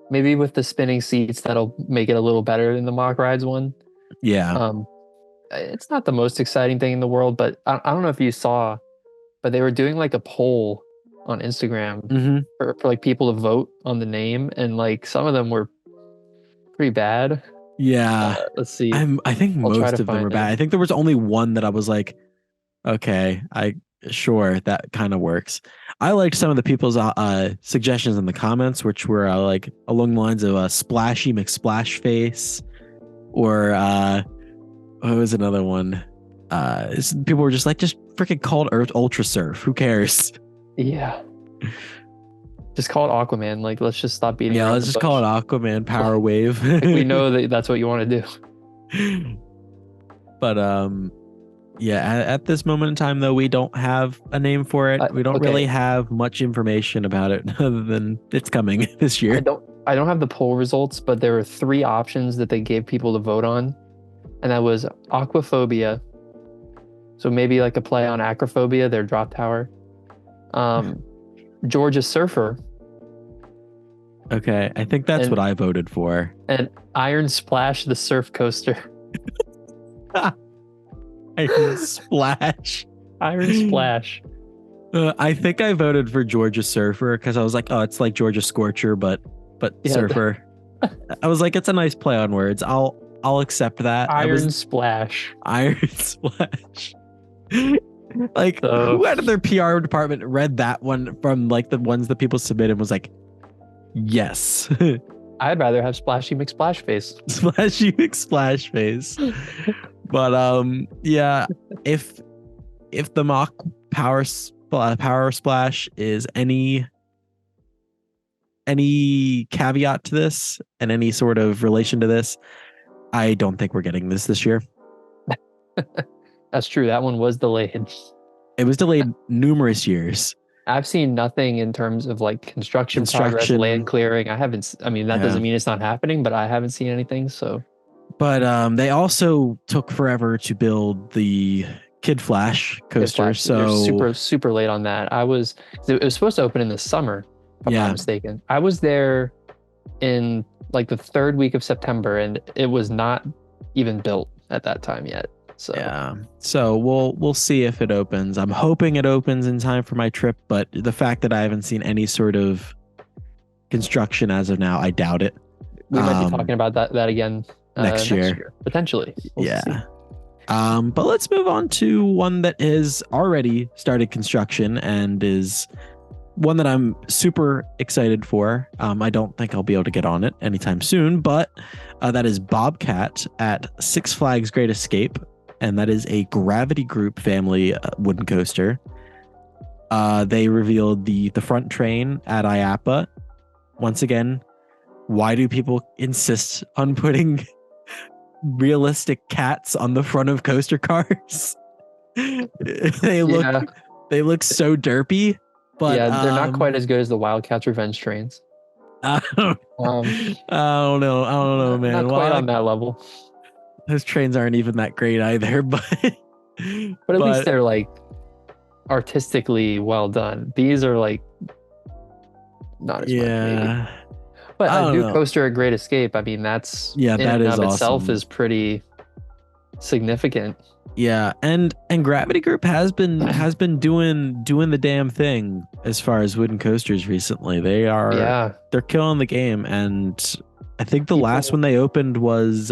maybe with the spinning seats that'll make it a little better than the mock rides one. Yeah. Um, it's not the most exciting thing in the world, but I don't know if you saw, but they were doing like a poll on Instagram Mm-hmm. for like people to vote on the name, and like some of them were pretty bad. Yeah. Let's see. I think I'll try most to of them find are it. bad. I think there was only one that I was like, okay, I sure that kind of works. I liked some of the people's suggestions in the comments, which were like along the lines of a splashy McSplash face, or what was another one? People were just like, just freaking call it Earth Ultra Surf. Who cares? Yeah, just call it Aquaman. Like, let's just stop beating Yeah, around let's the just call bush. it Aquaman Power Wave. Like, we know that that's what you want to do. But yeah, at this moment in time though, we don't have a name for it. We don't really Okay, have much information about it other than it's coming this year. I don't have the poll results, but there were three options that they gave people to vote on, and that was aquaphobia. So maybe like a play on acrophobia, their drop tower. Um, Georgia Surfer Okay, I think that's what and I voted for. and Iron Splash, the surf coaster. Iron Splash. Iron Splash. I think I voted for Georgia Surfer because I was like, oh, it's like Georgia Scorcher, but Yeah, surfer. I was like, it's a nice play on words. I'll accept that. I was Iron Splash. Iron Splash. Like, So who out of their PR department read that one from like the ones that people submitted and was like, yes. I'd rather have Splashy McSplash face. Splashy McSplash face. But yeah, if the mock power splash is any any caveat to this and any sort of relation to this, I don't think we're getting this year. That's true. That one was delayed. It was delayed numerous years. I've seen nothing in terms of like construction progress, land clearing. I haven't. I mean, that doesn't mean it's not happening, but I haven't seen anything. So, but they also took forever to build the Kid Flash coaster. Flash, so super late on that. It was supposed to open in the summer, if I'm not mistaken. I was there in like the third week of September, and it was not even built at that time yet. So yeah, so we'll see if it opens. I'm hoping it opens in time for my trip, but the fact that I haven't seen any sort of construction as of now, I doubt it. We might be talking about that again next year potentially. We'll see. But let's move on to one that has already started construction and is one that I'm super excited for. I don't think I'll be able to get on it anytime soon, but that is Bobcat at Six Flags Great Escape. And that is a Gravity Group family wooden coaster. They revealed the front train at IAAPA. Once again, why do people insist on putting realistic cats on the front of coaster cars? They look so derpy, but they're not quite as good as the Wildcats Revenge trains. I don't know, man. Not quite on that level. Those trains aren't even that great either, but at least they're like artistically well done. These are like not as much, maybe. But a new coaster at Great Escape, I mean, that's that is awesome. itself is pretty significant. Yeah, and Gravity Group has been doing the damn thing as far as wooden coasters recently. They're killing the game, and I think the last one they opened was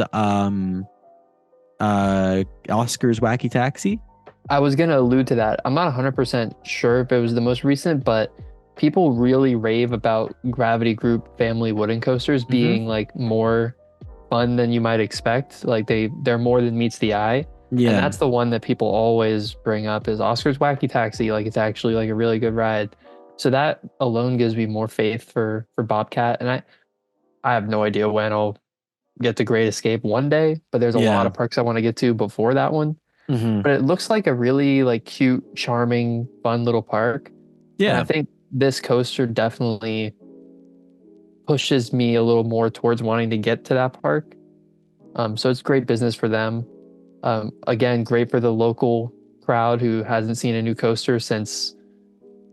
Oscar's Wacky Taxi. I was gonna allude to that. I'm not 100% sure if it was the most recent, but people really rave about Gravity Group family wooden coasters being like more fun than you might expect. Like they're more than meets the eye. Yeah, and that's the one that people always bring up is Oscar's Wacky Taxi. Like it's actually like a really good ride. So that alone gives me more faith for Bobcat. And I have no idea when I'll get to Great Escape one day, but there's a lot of parks I want to get to before that one. But it looks like a really like cute, charming, fun little park. Yeah, and I think this coaster definitely pushes me a little more towards wanting to get to that park. So it's great business for them. Again, great for the local crowd who hasn't seen a new coaster since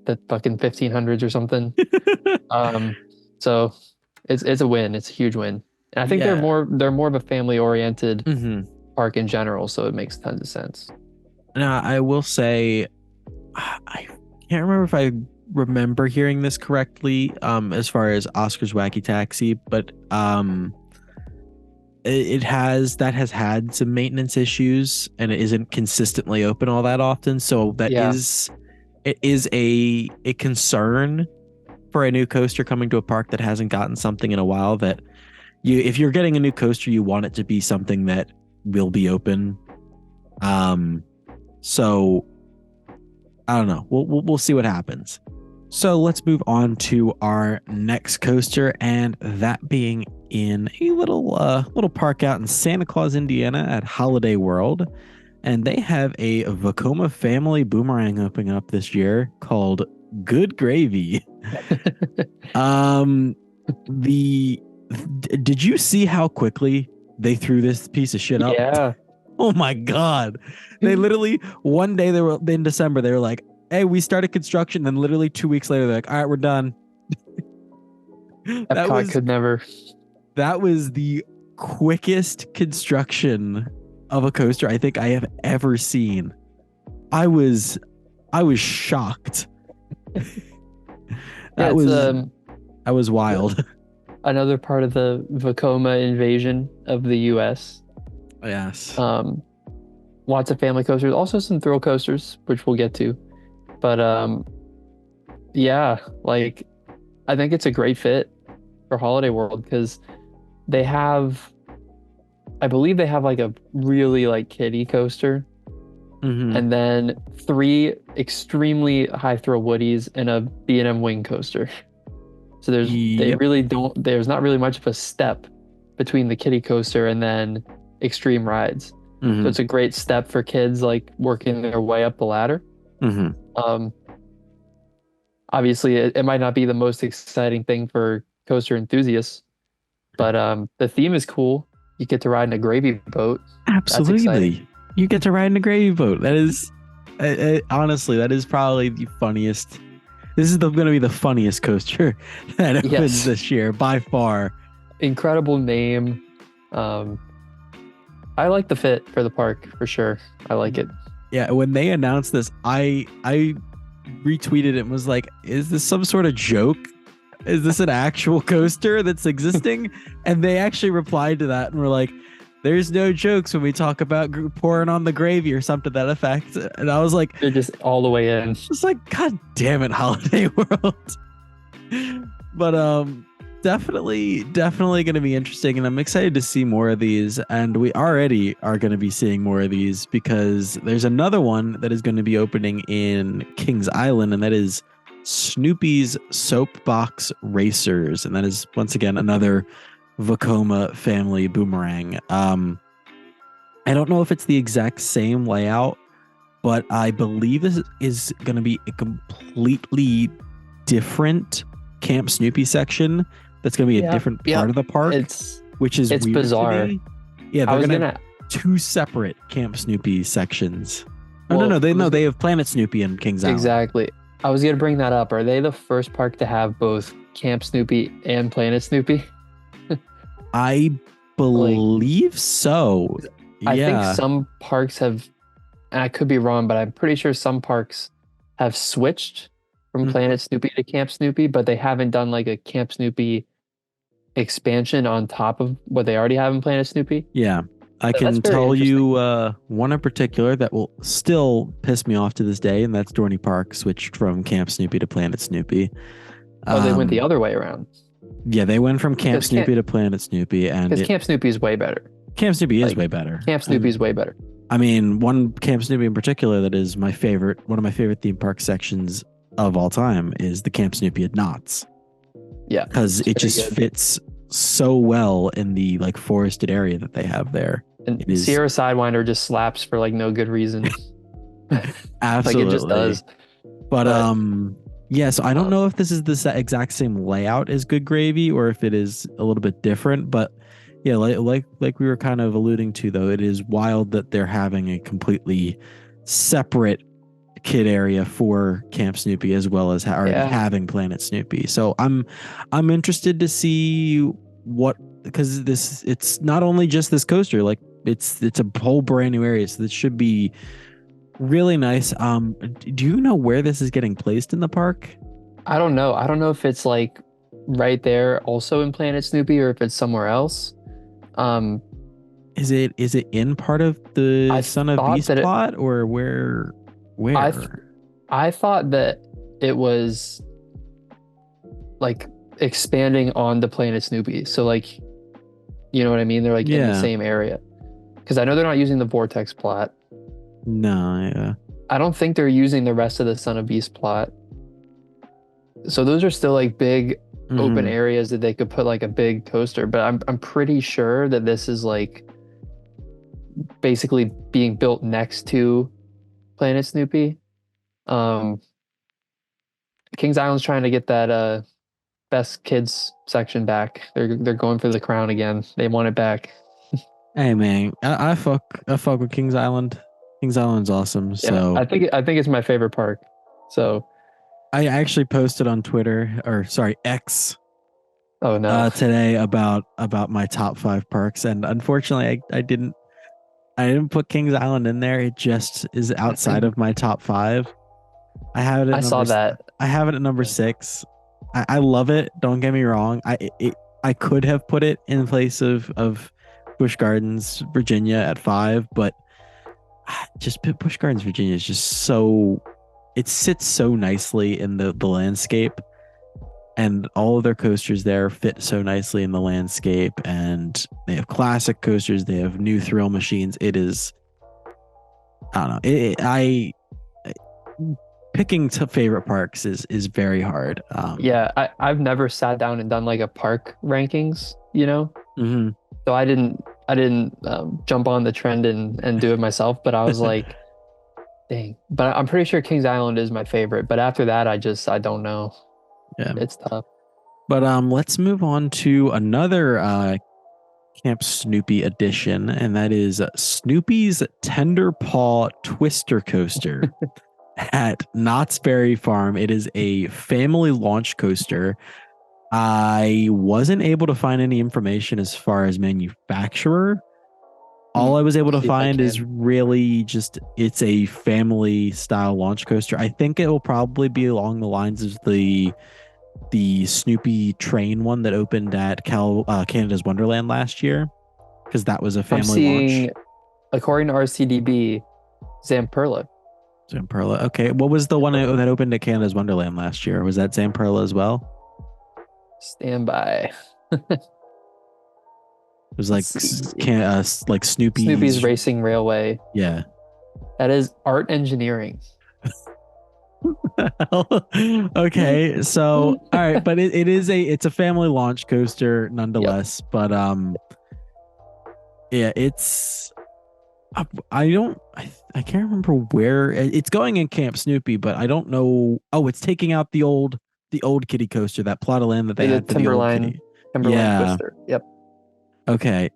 the fucking 1500s or something. So it's a win. It's a huge win. And I think they're more of a family oriented park in general, so it makes tons of sense. Now, I will say, I can't remember if I remember hearing this correctly, as far as Oscar's Wacky Taxi, but it has had some maintenance issues, and it isn't consistently open all that often. So it is a concern for a new coaster coming to a park that hasn't gotten something in a while. That if you're getting a new coaster, you want it to be something that will be open. So I don't know. We'll see what happens. So let's move on to our next coaster, and that being in a little park out in Santa Claus, Indiana at Holiday World. And they have a Vekoma family boomerang opening up this year called Good Gravy. Did you see how quickly they threw this piece of shit up? Yeah. Oh my God. They literally, one day in December, they were like, hey, we started construction. Then literally 2 weeks later, they're like, all right, we're done. Epcot could never. That was the quickest construction of a coaster I think I have ever seen. I was shocked. That was wild. Another part of the Vekoma invasion of the US. Yes. Lots of family coasters, also some thrill coasters, which we'll get to. But like I think it's a great fit for Holiday World because I believe they have like a really like kiddie coaster, and then 3 extremely high thrill woodies and a B&M wing coaster. So they Yep. really don't, there's not really much of a step between the kiddie coaster and then extreme rides. So Hmm. it's a great step for kids like working their way up the ladder. Hmm. Um, Obviously it might not be the most exciting thing for coaster enthusiasts, but the theme is cool. You get to ride in a gravy boat. That's exciting. Absolutely. You get to ride in a gravy boat. That is, honestly, that is probably the funniest. This is going to be the funniest coaster that opens Yes. this year by far. Incredible name. Um, I like the fit for the park for sure. I like it. Yeah, when they announced this, I retweeted it and was like, "Is this some sort of joke? Is this an actual coaster that's existing?" And they actually replied to that and were like, "There's no jokes when we talk about pouring on the gravy or something to that effect." And I was like, They're just all the way in. "It's like, God damn it, Holiday World." But definitely going to be interesting, and I'm excited to see more of these. And we already are going to be seeing more of these because there's another one that is going to be opening in Kings Island, and that is Snoopy's Soapbox Racers, and that is once again another Vekoma family boomerang. I don't know if it's the exact same layout, but I believe this is going to be a completely different Camp Snoopy section. That's going to be a different part of the park, which is it's weird bizarre. to me. Yeah, they're I was going to gonna have two separate Camp Snoopy sections. Oh, well, no, they have Planet Snoopy and Kings Island. exactly. I was gonna bring that up. Are they the first park to have both Camp Snoopy and Planet Snoopy? I Like, believe so. I think Yeah. some parks have, and I could be wrong, but I'm pretty sure some parks have switched from Mhm. Planet Snoopy to Camp Snoopy, but they haven't done like a Camp Snoopy expansion on top of what they already have in Planet Snoopy. Yeah. I So that's can very tell interesting. you one in particular that will still piss me off to this day, and that's Dorney Park switched from Camp Snoopy to Planet Snoopy. Oh, they went the Um, other way around yeah, they went from Camp because Camp Snoopy to Planet Snoopy, and because Camp Snoopy is way better. Camp Snoopy is Like way better. Camp Snoopy is way better. I mean, one Camp Snoopy in particular that is my favorite, one of my favorite theme park sections of all time is the Camp Snoopy at Knott's. Yeah, Because it just fits so well in the like forested area that they have there. And it is Sierra Sidewinder just slaps for like no good reason. absolutely Like it just does. But yeah, so I don't know if this is the exact same layout as Good Gravy or if it is a little bit different, but yeah, like we were kind of alluding to, though, it is wild that they're having a completely separate kid area for Camp Snoopy as well as already having Planet Snoopy. So I'm interested to see what, because it's not only just this coaster, like it's a whole brand new area, so this should be really nice. Do you know where this is getting placed in the park? I don't know. I don't know if it's like right there also in Planet Snoopy or if it's somewhere else. Is it in part of the Son of Beast plot or where? I thought that it was like expanding on the Planet Snoopy. So like, you know what I mean? They're like in the same area. Because I know they're not using the Vortex plot. No, yeah. I don't think they're using the rest of the Son of Beast plot. So those are still like big open areas that they could put like a big coaster. But I'm pretty sure that this is like basically being built next to Planet Snoopy. Kings Island's trying to get that best kids section back. They're going for the crown again. They want it back. Hey man, I fuck with Kings Island. Kings Island's awesome. Yeah, so I think it's my favorite park. So I actually posted on Twitter, or sorry, X. Oh no. Today about my top 5 parks, and unfortunately I didn't put Kings Island in there. It just is outside of my top 5. I have it. I have it at number 6. I love it. Don't get me wrong. I could have put it in place of Busch Gardens, Virginia at 5, but just Busch Gardens, Virginia is just so, it sits so nicely in the landscape, and all of their coasters there fit so nicely in the landscape, and they have classic coasters, they have new thrill machines. It is, I don't know. picking to favorite parks is very hard. Yeah, I've never sat down and done like a park rankings, Mhm. So I didn't jump on the trend and do it myself, but I was like, dang. But I'm pretty sure Kings Island is my favorite. But after that, I don't know. Yeah. It's tough. But let's move on to another Camp Snoopy edition, and that is Snoopy's Tenderpaw Twister Coaster at Knott's Berry Farm. It is a family launch coaster. I wasn't able to find any information as far as manufacturer. All I was able to See if I find is can. really just it's a family style launch coaster. I think it will probably be along the lines of the Snoopy train one that opened at Canada's Wonderland last year, because that was a I'm family launch. seeing, according to RCDB, Zamperla. Zamperla. Okay, what was the one that opened at Canada's Wonderland last year? Was that Zamperla as well? Stand by. It was Let's like see. like Snoopy's Snoopy's. Racing Railway. Yeah. That is art engineering. Okay, so all right, but it's a family launch coaster Yep. nonetheless. But yeah, I don't I can't remember where it's going in Camp Snoopy, but I don't know. Oh, it's taking out the old kitty coaster, that plot of land that they The had for the old Timberline kitty. Timberline Yeah. Twister. Yep. Okay.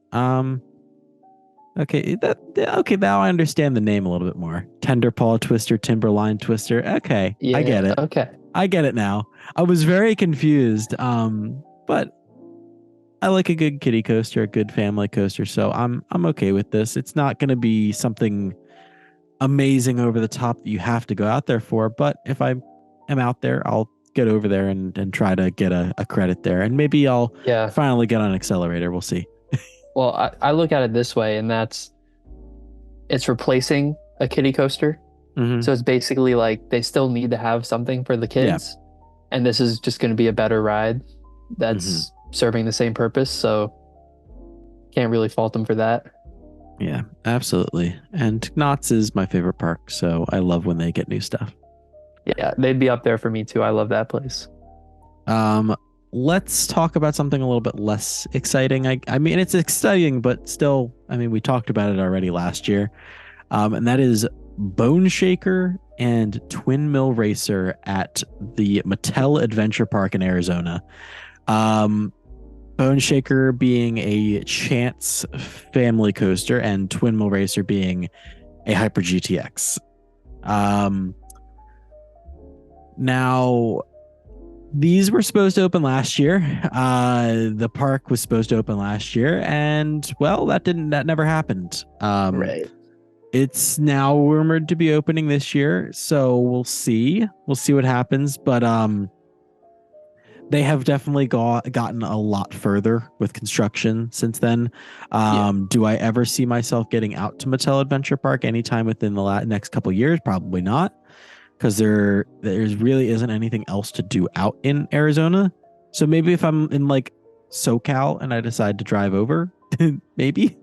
Okay. Okay. Now I understand the name a little bit more. Tenderpaw Twister, Timberline Twister. Okay, I Yeah. get it. Okay. I get it now. I was very confused. But I like a good kitty coaster, a good family coaster, so I'm okay with this. It's not going to be something amazing over the top that you have to go out there for, but if I am out there, I'll get over there and try to get a credit there, and maybe I'll Yeah. finally get on an accelerator. We'll see. Well, I look at it this way, and it's replacing a kiddie coaster. Hmm. So it's basically like they still need to have something for the Yeah. kids, and this is just going to be a better ride Hmm. that's serving the same purpose. So can't really fault them for that. Yeah, absolutely. And Knott's is my favorite park, so I love when they get new stuff. Yeah, they'd be up there for me too. I love that place. Um, let's talk about something a little bit less exciting. I mean, it's exciting, but still, I mean, we talked about it already last year. And that is Bone Shaker and Twin Mill Racer at the Mattel Adventure Park in Arizona. Um, Bone Shaker being a Chance family coaster, and Twin Mill Racer being a Hyper GTX. Um, Now, these were supposed to open last year. The park was supposed to open last year, and well, that never happened. Right. It's now rumored to be opening this year, so we'll see what happens. But they have definitely gotten a lot further with construction since then. Yeah. Do I ever see myself getting out to Mattel Adventure Park anytime within the next couple of years? Probably not, because there's really isn't anything else to do out in Arizona. So maybe if I'm in like SoCal and I decide to drive over, maybe.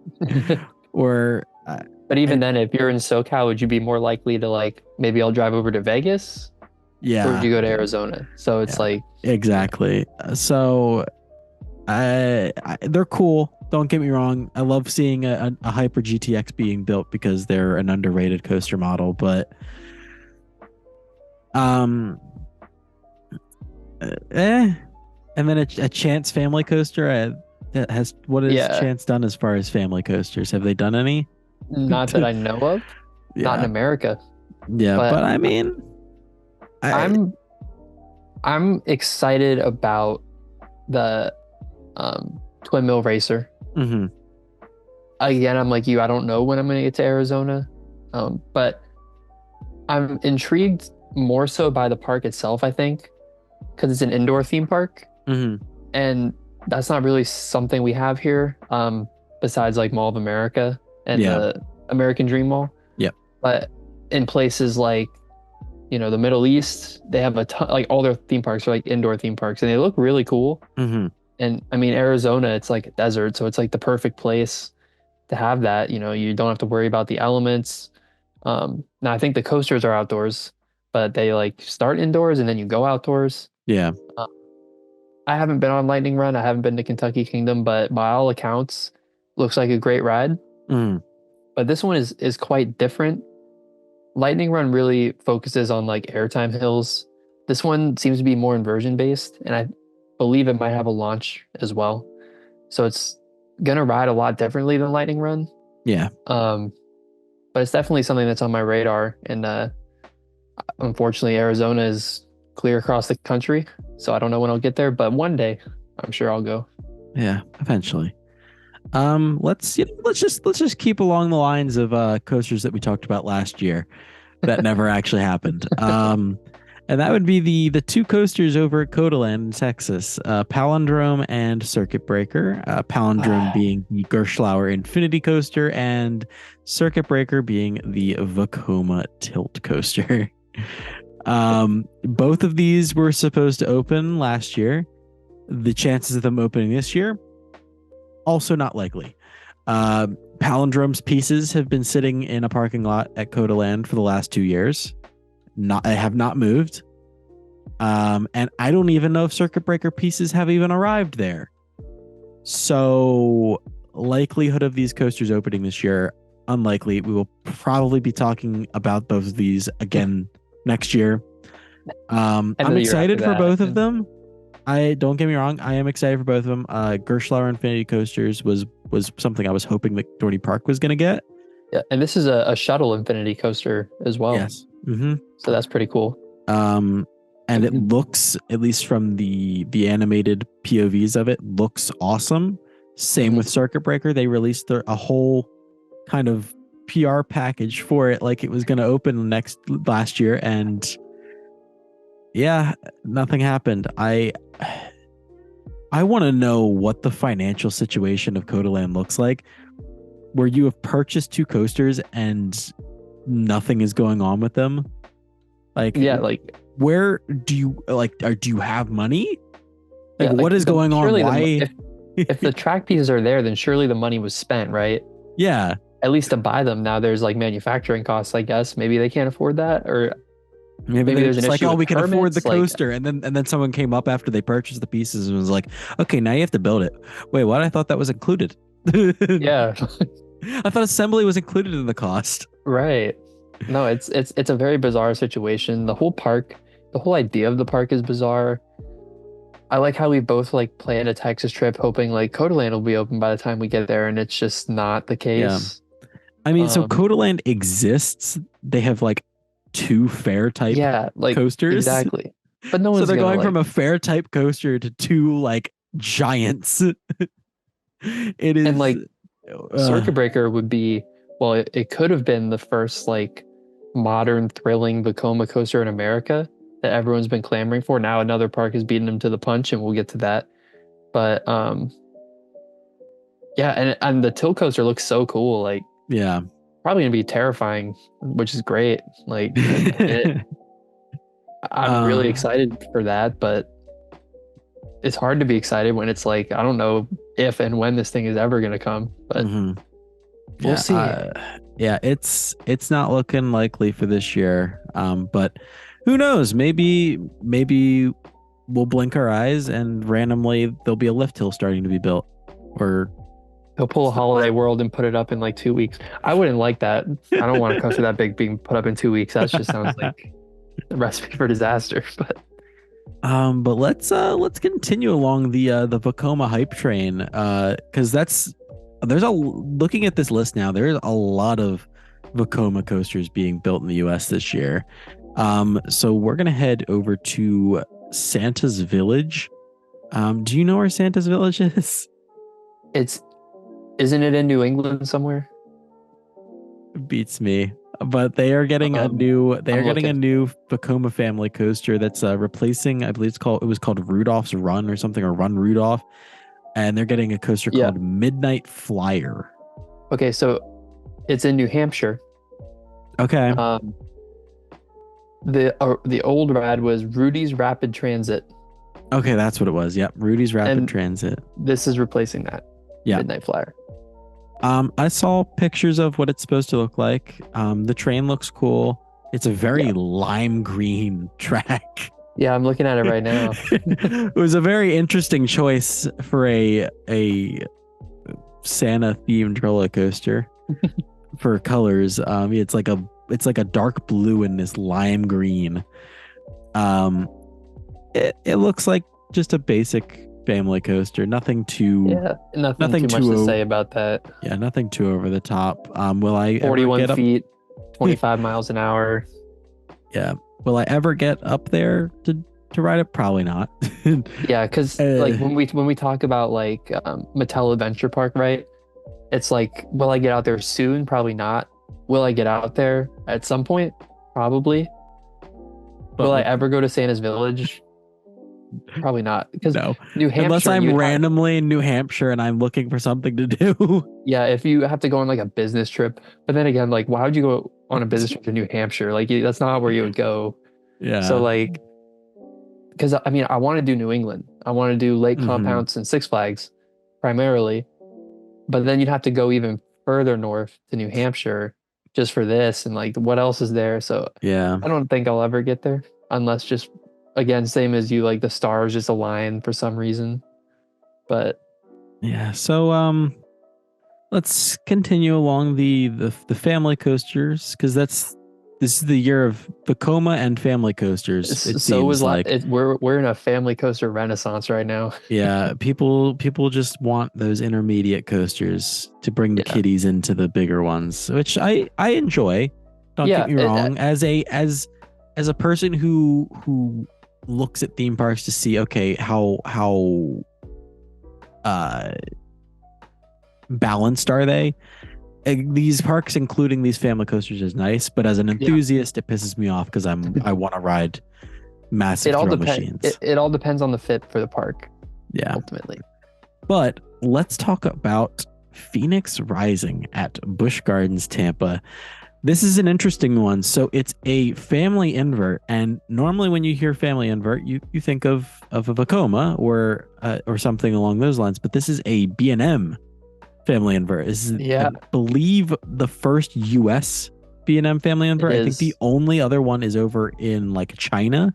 Or But even and then, if you're in SoCal, would you be more likely to like maybe I'll drive over to Vegas or would yeah, you go to Arizona? So it's yeah, like, yeah, exactly. So they're cool. Don't get me wrong. I love seeing a Hyper GTX being built because they're an underrated coaster model. But um, and then a Chance family coaster. That has what has yeah, Chance done as far as family coasters? Have they done any? not that I know of, not in Yeah, America. yeah. But But I mean, I I'm I'm excited about the Twin Mill Racer. mhm, Again, I'm like you, I don't know when I'm gonna get to Arizona. But I'm intrigued more so by the park itself, I think, because it's an indoor theme park. mhm, And that's not really something we have here, besides like Mall of America and yeah, the American Dream Mall. yep, But in places like, the Middle East, they have a ton, like all their theme parks are like indoor theme parks and they look really cool. mhm, And I mean, Arizona, it's like a desert, so it's like the perfect place to have that. You don't have to worry about the elements. Now I think the coasters are outdoors, but they like start indoors and then you go outdoors. Yeah. Uh, I haven't been on Lightning Run. I haven't been to Kentucky Kingdom, but by all accounts, looks like a great ride. Mm. But this one is quite different. Lightning Run really focuses on like airtime hills. This one seems to be more inversion based, and I believe it might have a launch as well. So it's gonna ride a lot differently than Lightning Run. Yeah. But it's definitely something that's on my radar. And unfortunately, Arizona is clear across the country, so I don't know when I'll get there. But one day, I'm sure I'll go. Yeah. Eventually. Let's just keep along the lines of coasters that we talked about last year that never actually happened. And that would be the two coasters over at Codaland in Texas, Palindrome and Circuit Breaker. Palindrome being the Gerstlauer Infinity Coaster, and Circuit Breaker being the Vekoma Tilt Coaster. Both of these were supposed to open last year. The chances of them opening this year, also not likely. Palindrome's pieces have been sitting in a parking lot at Codaland for the last 2 years. I have not moved. And I don't even know if Circuit Breaker pieces have even arrived there. So likelihood of these coasters opening this year, unlikely. We will probably be talking about both of these again next year. I'm excited for both of them. I don't get me wrong, I am excited for both of them. Gerstlauer Infinity Coasters was something I was hoping that Dorney Park was going to get. Yeah, and this is a shuttle Infinity Coaster as well. Yes. Mm-hmm. So that's pretty cool. And it looks, at least from the animated POVs of it, looks awesome. Same with Circuit Breaker. They released a whole kind of PR package for it, like it was going to open last year, and yeah, nothing happened. I want to know what the financial situation of Codaland looks like, where you have purchased two coasters and nothing is going on with them. Like, yeah, like where do you do you have money? Like, what is going on? Why? If the track pieces are there, then surely the money was spent, right? Yeah. At least to buy them. Now there's like manufacturing costs, I guess. Maybe they can't afford that, or maybe there's an issue. We can afford the coaster, and then someone came up after they purchased the pieces and was like, okay, now you have to build it. Wait, what? I thought that was included. Yeah. I thought assembly was included in the cost. Right. No, it's a very bizarre situation. The whole idea of the park is bizarre. I like how we both like planned a Texas trip hoping like Codaland will be open by the time we get there, and it's just not the case. Yeah. I mean, so Codaland exists. They have like two fair type coasters. Exactly. But no one's so they're going from a fair type coaster to two like giants. It is, and like Circuit Breaker would be, well, it could have been the first like modern thrilling Vekoma coaster in America that everyone's been clamoring for. Now another park has beaten them to the punch, and we'll get to that. But yeah, and the tilt coaster looks so cool. Like, yeah, probably gonna be terrifying, which is great. Like, I'm really excited for that, but it's hard to be excited when it's like, I don't know if and when this thing is ever gonna come, but we'll see. Yeah, it's not looking likely for this year. But who knows? Maybe we'll blink our eyes and randomly there'll be a lift hill starting to be built, or they'll pull a Holiday World and put it up in like 2 weeks. I wouldn't like that. I don't want a coaster that big being put up in 2 weeks. That just sounds like a recipe for disaster. But let's continue along the Vekoma hype train, because looking at this list now, there's a lot of Vekoma coasters being built in the US this year. So we're gonna head over to Santa's Village. Do you know where Santa's Village is? Isn't it in New England somewhere? Beats me. But they are getting a new Vekoma family coaster that's replacing, I believe it was called Rudolph's Run or something, or Run Rudolph. And they're getting a coaster called Midnight Flyer. Okay, so it's in New Hampshire. Okay. The old ride was Rudy's Rapid Transit. Okay, that's what it was. Yep, Rudy's Rapid Transit. This is replacing that. Yeah. Midnight Flyer. I saw pictures of what it's supposed to look like. The train looks cool. It's a very Yeah. lime green track. Yeah, I'm looking at it right now. It was a very interesting choice for a Santa themed roller coaster for colors. It's like a dark blue and this lime green. Um, it looks like just a basic family coaster. Nothing too Yeah, nothing too much to say about that. yeah, nothing too over the top. Will I ever 41 get up? feet, 25 miles an hour. Yeah. Will I ever get up there to ride it? Probably not. Yeah, because like when we talk about like Mattel Adventure Park, right? It's like, will I get out there soon? Probably not. Will I get out there at some point? Probably. But Will I like, ever go to Santa's Village? Probably not. Because no, New unless Hampshire, I'm you'd have, randomly in New Hampshire and I'm looking for something to do. yeah, if you have to go on like a business trip, but then again, like, why would you go on a business trip to New Hampshire? Like, that's not where you would go. So Yeah. like, because I mean, I want to do New England. I want to do Lake Compounce and Six Flags primarily, but then you'd have to go even further north to New Hampshire just for this, and like, what else is there? So Yeah. I don't think I'll ever get there unless just again, same as you, like the stars just align for some reason. But Yeah. So let's continue along the family coasters because this is the year of Vekoma and family coasters. It so seems like we're in a family coaster renaissance right now. yeah, people just want those intermediate coasters to bring the Yeah. kiddies into the bigger ones, which I enjoy. Don't Yeah, get me wrong. As a person who looks at theme parks to see okay how uh balanced are they? These parks, including these family coasters, is nice, but as an enthusiast, it pisses me off because I want to ride massive thrill machines. It all depends on the fit for the park. Yeah, ultimately. But let's talk about Phoenix Rising at Busch Gardens, Tampa. This is an interesting one. So it's a family invert, and normally when you hear family invert, you think of a Vekoma or something along those lines. But this is a B&M family invert. This is, I believe, the first U.S. B&M family invert. I think the only other one is over in like China.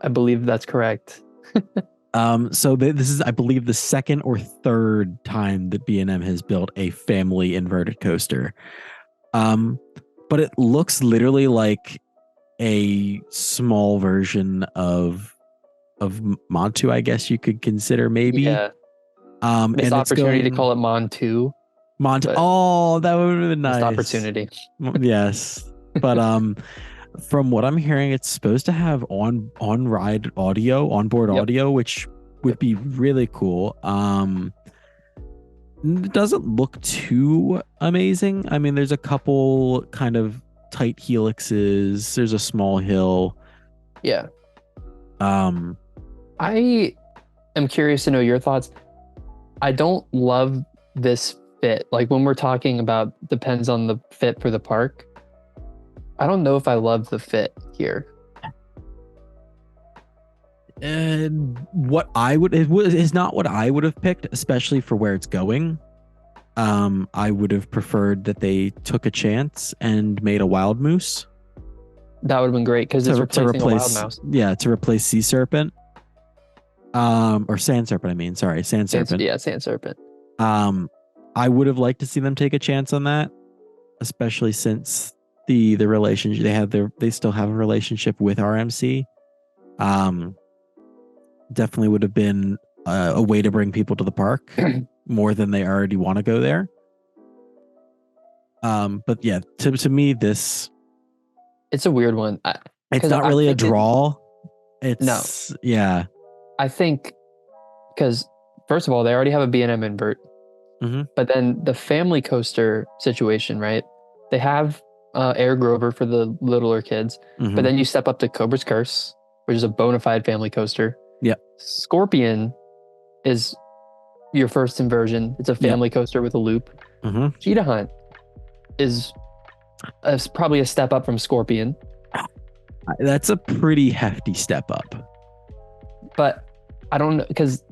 I believe that's correct. So this is, I believe, the second or third time that B&M has built a family inverted coaster. But it looks literally like a small version of Montu, I guess you could consider maybe. Yeah. Missed opportunity to call it Montu. Oh, that would have been nice. Missed opportunity. Yes. But from what I'm hearing, it's supposed to have onboard audio, which would be really cool. It doesn't look too amazing. I mean, there's a couple kind of tight helixes. There's a small hill. Yeah. I am curious to know your thoughts. I don't love this fit. Like when we're talking about depends on the fit for the park. I don't know if I love the fit here. And it is not what I would have picked, especially for where it's going. I would have preferred that they took a chance and made a wild moose. That would have been great because it's replacing a wild mouse. Yeah, to replace sea serpent. Or sand serpent. I mean, sorry, sand serpent. Yeah, sand serpent. I would have liked to see them take a chance on that, especially since the relationship they still have a relationship with RMC. Definitely would have been a way to bring people to the park more than they already want to go there. But yeah, to me, it's a weird one. It's not really a draw. Yeah. I think because first of all, they already have a B&M invert, but then the family coaster situation, right? They have Air Grover for the littler kids, but then you step up to Cobra's Curse, which is a bona fide family coaster. Yeah. Scorpion is your first inversion. It's a family coaster with a loop. Cheetah Hunt is probably a step up from Scorpion. That's a pretty hefty step up. But I don't know, because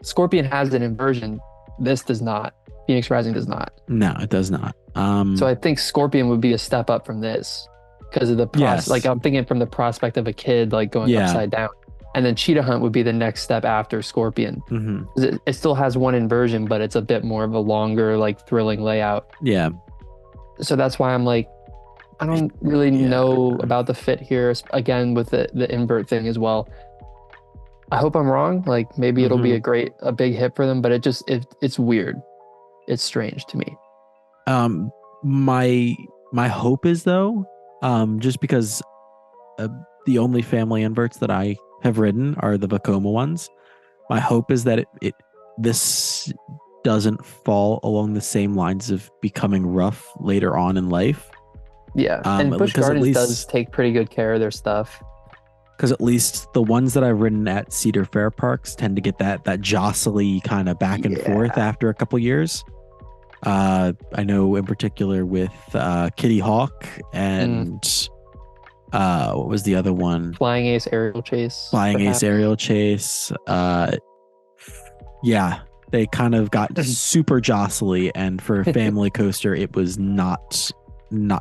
Scorpion has an inversion. This does not. Phoenix Rising does not. No, it does not. So I think Scorpion would be a step up from this. because of the Yes. like I'm thinking from the prospect of a kid like going upside down. And then Cheetah Hunt would be the next step after Scorpion. Mm-hmm. It still has one inversion, but it's a bit more of a longer, like thrilling layout. Yeah. So that's why I'm like, I don't really know about the fit here. Again, with the invert thing as well. I hope I'm wrong. Like maybe it'll be a big hit for them, but it's weird. It's strange to me. My hope is though, just because the only family inverts that I have ridden are the Vekoma ones. My hope is that this doesn't fall along the same lines of becoming rough later on in life. Yeah, and Busch Gardens does take pretty good care of their stuff. Because at least the ones that I've ridden at Cedar Fair parks tend to get that jostly kind of back and forth after a couple years. I know in particular with Kitty Hawk and what was the other one? Flying Ace Aerial Chase. Yeah, they kind of got super jostly, and for a family coaster, it was not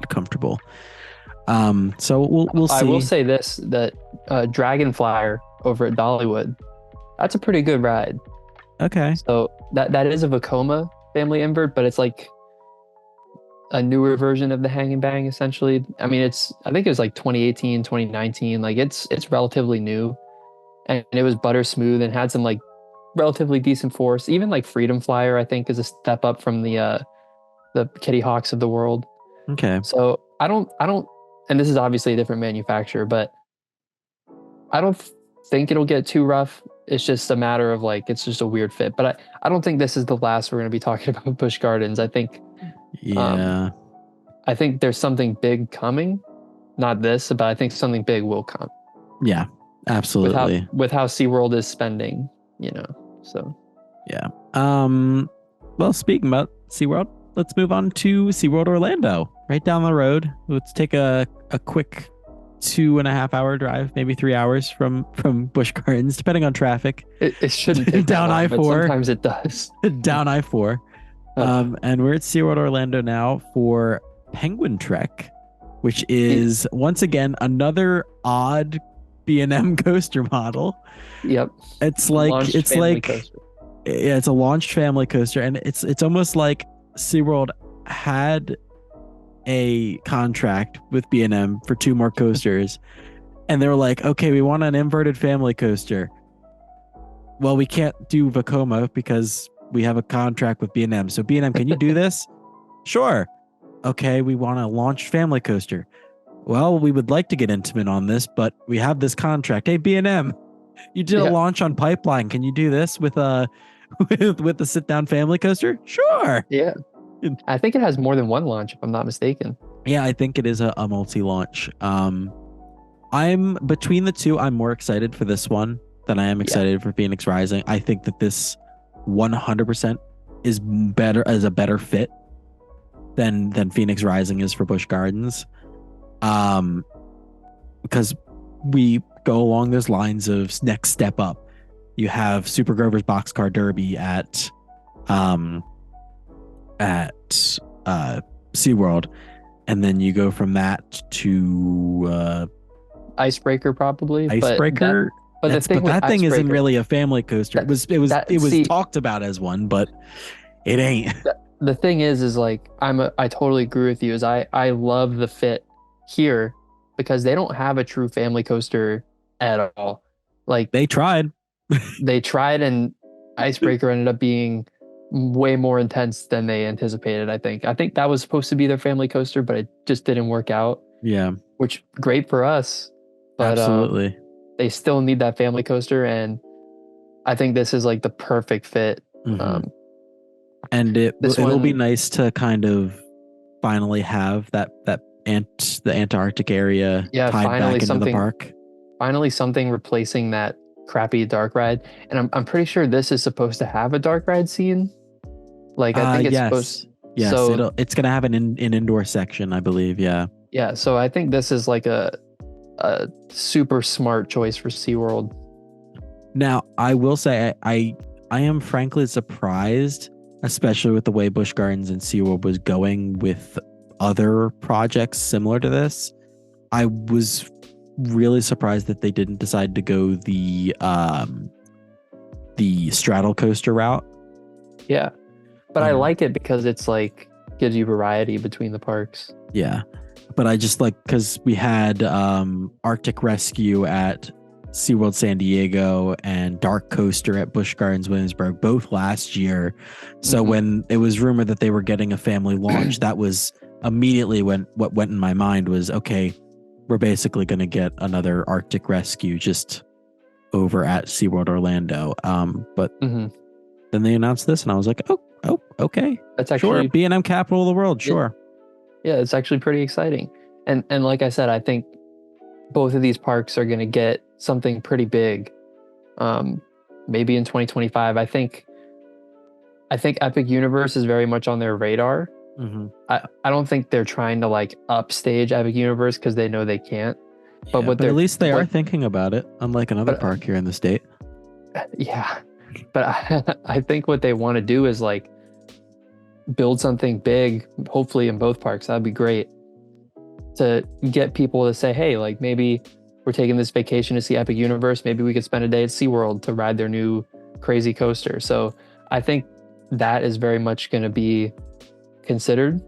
comfortable. So we'll see. I will say this, that Dragonflyer over at Dollywood, that's a pretty good ride. Okay. So that is a Vekoma family invert, but it's like a newer version of the Hang and Bang essentially. I mean, I think it was like 2018, 2019. Like it's relatively new, and it was butter smooth and had some like relatively decent force. Even like Freedom Flyer, I think, is a step up from the Kitty Hawks of the world. Okay. So I don't, and this is obviously a different manufacturer, but I don't think it'll get too rough. It's just a matter of like, it's just a weird fit. But I don't think this is the last we're going to be talking about Busch Gardens. I think, I think there's something big coming. Not this, but I think something big will come. Yeah, absolutely. With how SeaWorld is spending, so. Yeah. Well, speaking about SeaWorld, let's move on to SeaWorld Orlando, right down the road. Let's take a quick 2.5 hour drive, maybe 3 hours from Busch Gardens, depending on traffic. It shouldn't take down long, I-4. but sometimes it does. Down I-4. And we're at SeaWorld Orlando now for Penguin Trek, which is once again another odd B&M coaster model. Yep. It's a launched family coaster, and it's almost like SeaWorld had a contract with B&M for 2 more coasters, and they were like, okay, we want an inverted family coaster. Well, we can't do Vekoma because we have a contract with B&M. So B&M, can you do this? Sure. Okay, we want a launched family coaster. Well, we would like to get intimate on this, but we have this contract. Hey, B&M, you did a launch on Pipeline. Can you do this with a sit-down family coaster? Sure. Yeah. I think it has more than one launch, if I'm not mistaken. Yeah, I think it is a multi-launch. I'm between the two. I'm more excited for this one than I am excited for Phoenix Rising. I think that this 100% is a better fit than Phoenix Rising is for Busch Gardens. Because we go along those lines of next step up. You have Super Grover's Boxcar Derby at SeaWorld, and then you go from that to Icebreaker, probably. Icebreaker. But that thing isn't really a family coaster. It was talked about as one, but it ain't. The thing is like I totally agree with you. I love the fit here because they don't have a true family coaster at all. Like they tried. And Icebreaker ended up being way more intense than they anticipated. I think that was supposed to be their family coaster, but it just didn't work out. Yeah, which great for us, but absolutely. They still need that family coaster, and I think this is like the perfect fit. Mm-hmm. And it'll be nice to kind of finally have the Antarctic area tied back into the park. Finally, something replacing that crappy dark ride, and I'm pretty sure this is supposed to have a dark ride scene. Like I think it's supposed. Yes, so it's gonna have an indoor section, I believe. Yeah. Yeah, so I think this is like a super smart choice for SeaWorld. Now, I will say I am frankly surprised, especially with the way Busch Gardens and SeaWorld was going with other projects similar to this. I was really surprised that they didn't decide to go the straddle coaster route. Yeah. But I Um, like it because it's like gives you variety between the parks. Yeah. But I just like because we had Arctic Rescue at SeaWorld San Diego and Dark Coaster at Busch Gardens Williamsburg both last year. So when it was rumored that they were getting a family launch, that was immediately when what went in my mind was, okay, we're basically going to get another Arctic Rescue just over at SeaWorld Orlando. But then they announced this and I was like, oh, okay. That's Sure. actually B&M capital of the world. Sure. yeah, it's actually pretty exciting. And like I said, I think both of these parks are going to get something pretty big. Maybe in 2025. I think Epic Universe is very much on their radar. I don't think they're trying to like upstage Epic Universe because they know they can't. But Yeah, what but they're at least they are thinking about it, unlike another park here in the state. Yeah, but I think what they want to do is like build something big, hopefully in both parks. That'd be great to get people to say, hey, like maybe we're taking this vacation to see Epic Universe. Maybe we could spend a day at SeaWorld to ride their new crazy coaster. So I think that is very much going to be considered.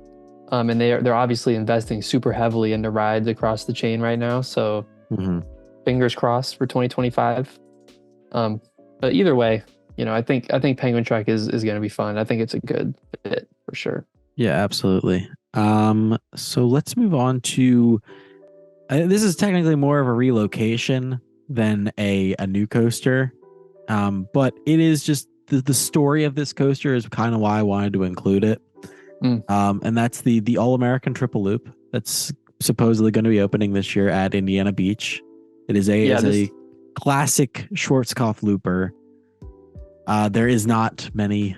And they're obviously investing super heavily into rides across the chain right now. So fingers crossed for 2025. But either way, I think Penguin Trek is going to be fun. I think it's a good fit for sure. Yeah, absolutely. So let's move on to this is technically more of a relocation than a new coaster. But it is just the story of this coaster is kind of why I wanted to include it. And that's the All American Triple Loop that's supposedly going to be opening this year at Indiana Beach. It is a classic Schwarzkopf looper. There is not many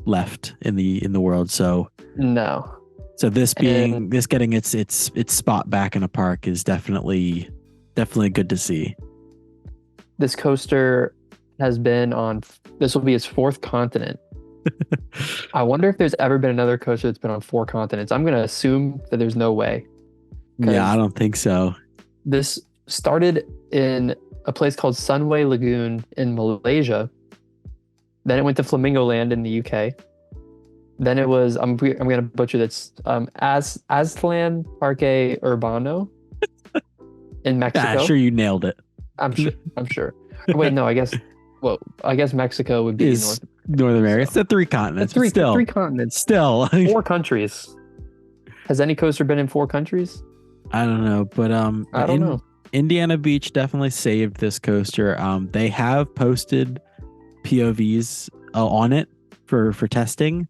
left in the world, so no. So this getting its spot back in a park is definitely good to see. This coaster has been on. This will be its fourth continent. I wonder if there's ever been another coaster that's been on 4 continents. I'm going to assume that there's no way. Yeah, I don't think so. This started in a place called Sunway Lagoon in Malaysia. Then it went to Flamingo Land in the UK. Then it was I'm going to butcher this Aztlan Parque Urbano in Mexico. Yeah, sure you nailed it. I'm sure. Wait, no, I guess Mexico would be North America. It's the 3 continents. Three continents. Still 4 countries. Has any coaster been in 4 countries? I don't know, but I don't know. Indiana Beach definitely saved this coaster. They have posted POVs on it for testing.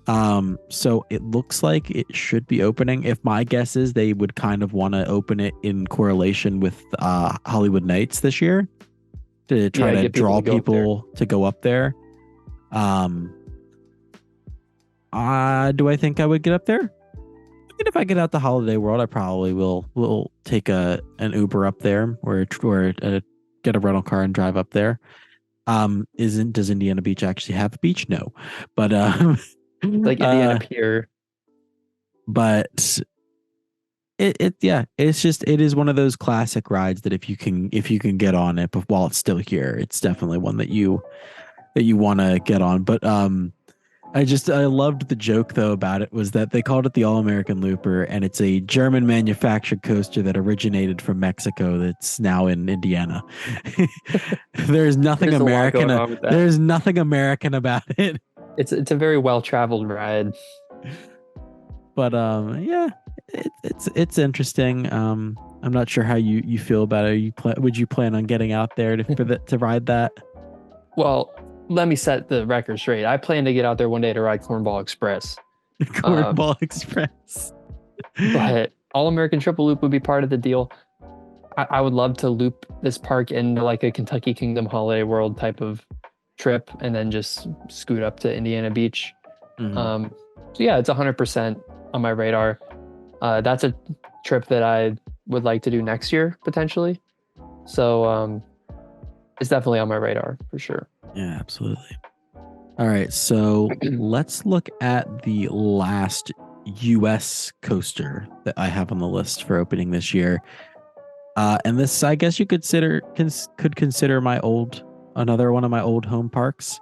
So it looks like it should be opening. If my guess is they would kind of want to open it in correlation with Hollywood Nights this year to try to draw people to go up there. Do I think I would get up there? I mean, if I get out to Holiday World, I probably will take an Uber up there or get a rental car and drive up there. Does Indiana Beach actually have a beach? No, but like Indiana Pier. But it is one of those classic rides that if you can get on it, but while it's still here, it's definitely one that you want to get on. But I loved the joke though about it was that they called it the All American Looper, and it's a German manufactured coaster that originated from Mexico that's now in Indiana. There's nothing American. There's nothing American about it. It's a very well traveled ride. But yeah, it's interesting. I'm not sure how you feel about it. Would you plan on getting out there to ride that? Well, let me set the record straight. I plan to get out there one day to ride Cornball Express. Cornball Express. But All American Triple Loop would be part of the deal. I would love to loop this park into like a Kentucky Kingdom Holiday World type of trip and then just scoot up to Indiana Beach. So yeah, it's 100% on my radar. That's a trip that I would like to do next year potentially. So it's definitely on my radar for sure. Yeah, absolutely. All right, so let's look at the last US coaster that I have on the list for opening this year. And this, I guess you could consider another one of my old home parks.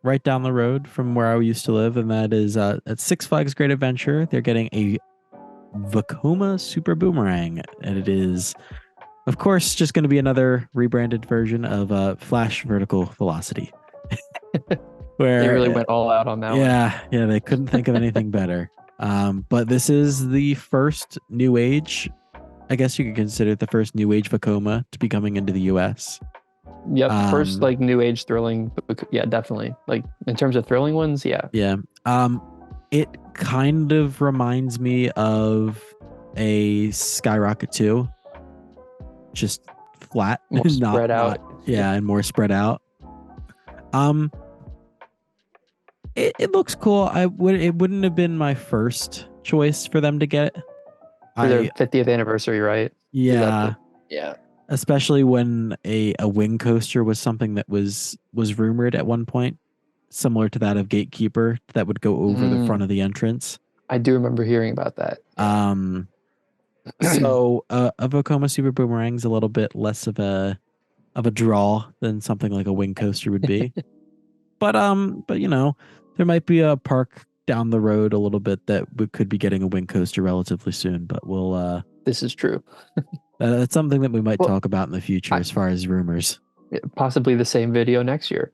Right down the road from where I used to live, and that is at Six Flags Great Adventure. They're getting a Vekoma Super Boomerang, and it is, of course, just going to be another rebranded version of Flash Vertical Velocity. They Where really went all out on that one. yeah, they couldn't think of anything better. But this is the first new age. I guess you could consider it the first new age Vekoma to be coming into the US. Yep, first like new age thrilling. Yeah, definitely. Like in terms of thrilling ones, yeah. Yeah. It kind of reminds me of a Skyrocket 2. Just flat, More spread out. And more spread out. It looks cool. It wouldn't have been my first choice for them to get. For their 50th anniversary, right? Yeah. Yeah. Especially when a wing coaster was something that was rumored at one point, similar to that of Gatekeeper, that would go over the front of the entrance. I do remember hearing about that. So a Vekoma Super Boomerang's a little bit less of a draw than something like a wing coaster would be. but you know, there might be a park down the road a little bit that we could be getting a wing coaster relatively soon, but we'll this is true. That's something that we might talk about in the future as far as rumors. Possibly the same video next year.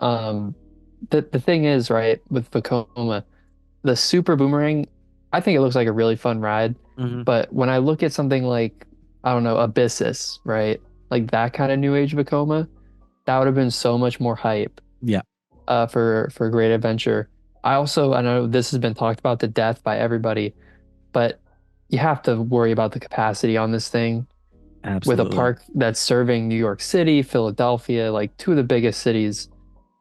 The thing is, right, with Vekoma, the Super Boomerang, I think it looks like a really fun ride. Mm-hmm. But when I look at something like, I don't know, Abyssus, right? Like that kind of new age Vekoma, that would have been so much more hype. Yeah. For Great Adventure. I know this has been talked about to death by everybody, but you have to worry about the capacity on this thing. Absolutely. With a park that's serving New York City, Philadelphia, like two of the biggest cities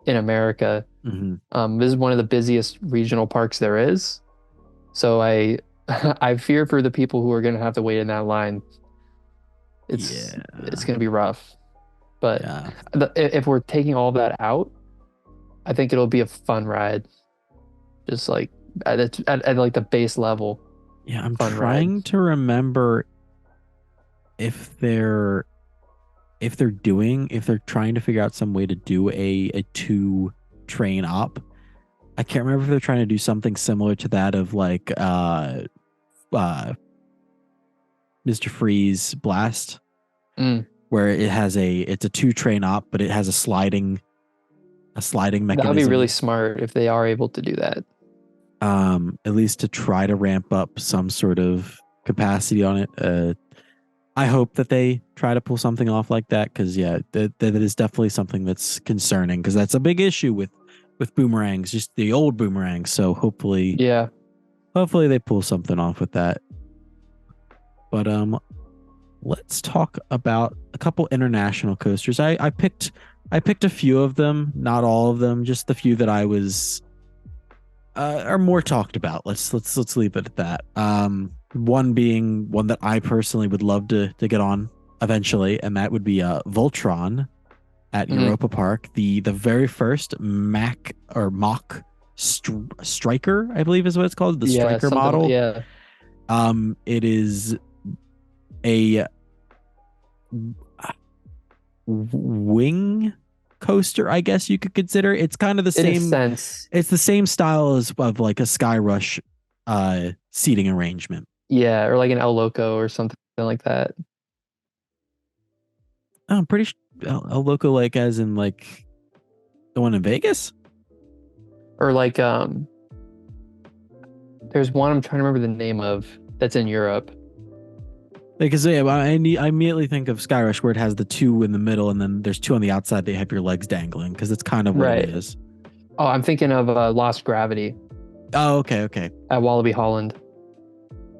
in America. Mm-hmm. This is one of the busiest regional parks there is. So I fear for the people who are going to have to wait in that line. It's going to be rough. But if we're taking all that out, I think it'll be a fun ride. Just like at like the base level. Yeah, I'm trying to remember if they're trying to figure out some way to do a 2 train op. I can't remember if they're trying to do something similar to that of like Mr. Freeze Blast, where it's a 2 train op, but it has a sliding mechanism. That would be really smart if they are able to do that. At least to try to ramp up some sort of capacity on it. I hope that they try to pull something off like that, because that is definitely something that's concerning, because that's a big issue with boomerangs, just the old boomerangs. So hopefully they pull something off with that. But let's talk about a couple international coasters. I picked a few of them, not all of them, just the few that I was are more talked about. Let's leave it at that. One being one that I personally would love to get on eventually, and that would be Voltron at Europa Park, the very first Mach Striker, I believe is what it's called, the Striker model. Yeah. It is a wing coaster, I guess you could consider. It's kind of the same sense. It's the same style as of like a Skyrush seating arrangement. Yeah, or like an El Loco or something like that. I'm pretty sure El Loco, like as in like the one in Vegas, or like there's one I'm trying to remember the name of that's in Europe. Because I immediately think of Skyrush, where it has the 2 in the middle, and then there's 2 on the outside. They have your legs dangling, because it's kind of what it is. Oh, I'm thinking of Lost Gravity. Oh, okay. At Wallaby Holland.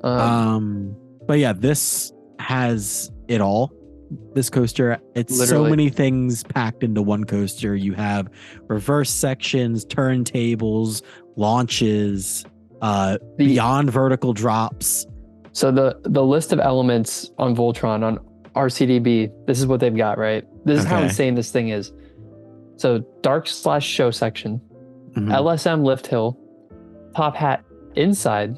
But yeah, this has it all. This coaster, it's literally so many things packed into one coaster. You have reverse sections, turntables, launches, beyond vertical drops. So the list of elements on Voltron on RCDB, this is what they've got, right? This is how insane this thing is. So dark/show section, LSM lift hill, top hat Inside,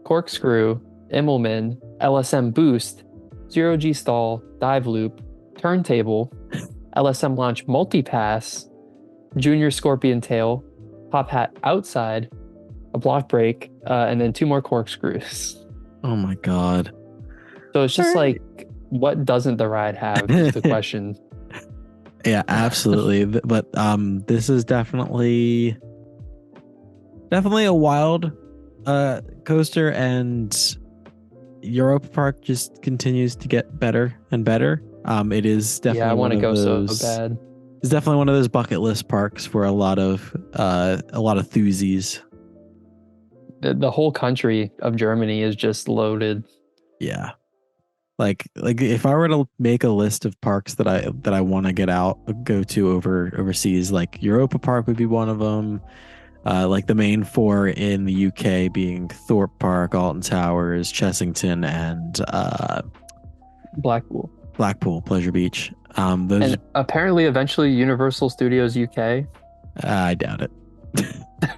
corkscrew, Immelman, LSM boost, zero G stall, dive loop, turntable, LSM launch multipass, junior scorpion tail, top hat outside, a block break, and then two more corkscrews. Oh my God. So it's just All right. like, what doesn't the ride have is the question. Yeah, absolutely. But this is definitely a wild coaster, and Europa Park just continues to get better and better. It is Yeah, I definitely want one to of go so those. bad. It's definitely one of those bucket list parks for a lot of thuzies. The whole country of Germany is just loaded. Yeah. Like if I were to make a list of parks that I want to go to overseas, like Europa Park would be one of them. Like the main four in the UK being Thorpe Park, Alton Towers, Chessington, and Blackpool. Blackpool, Pleasure Beach. Those And apparently, eventually, Universal Studios UK. I doubt it.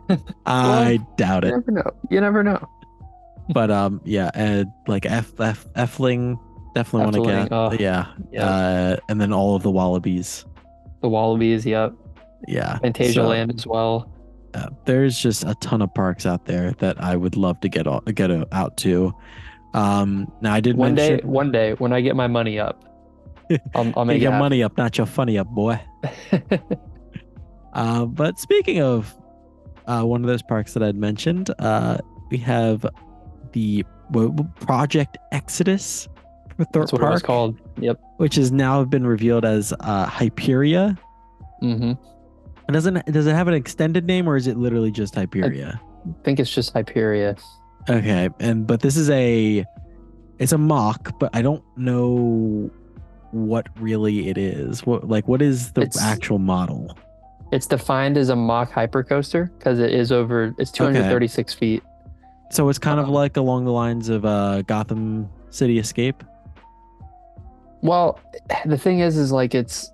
Well, I doubt you it. never know. You never know. But yeah, and like Effling, definitely want to Efteling, get. Yeah. yep. And then all of the Wallabies. The Wallabies, yep. Yeah. Fantasia So Land as well. there's just a ton of parks out there that I would love to get out to. Now I did One mention day, when I get my money up, I'll get make it your happen. money up, not your funny up, boy. But speaking of one of those parks that I'd mentioned, we have the Project Exodus for Thorpe That's what it was Park, called. Yep. which has now been revealed as Hyperia. Mm-hmm. And does it have an extended name, or is it literally just Hyperia? I think it's just Hyperia. Okay, but this is it's a mock, but I don't know what really it is. What is the actual model? It's defined as a mock hypercoaster because it's 236 feet. So it's kind of like along the lines of Gotham City Escape. Well, the thing is like it's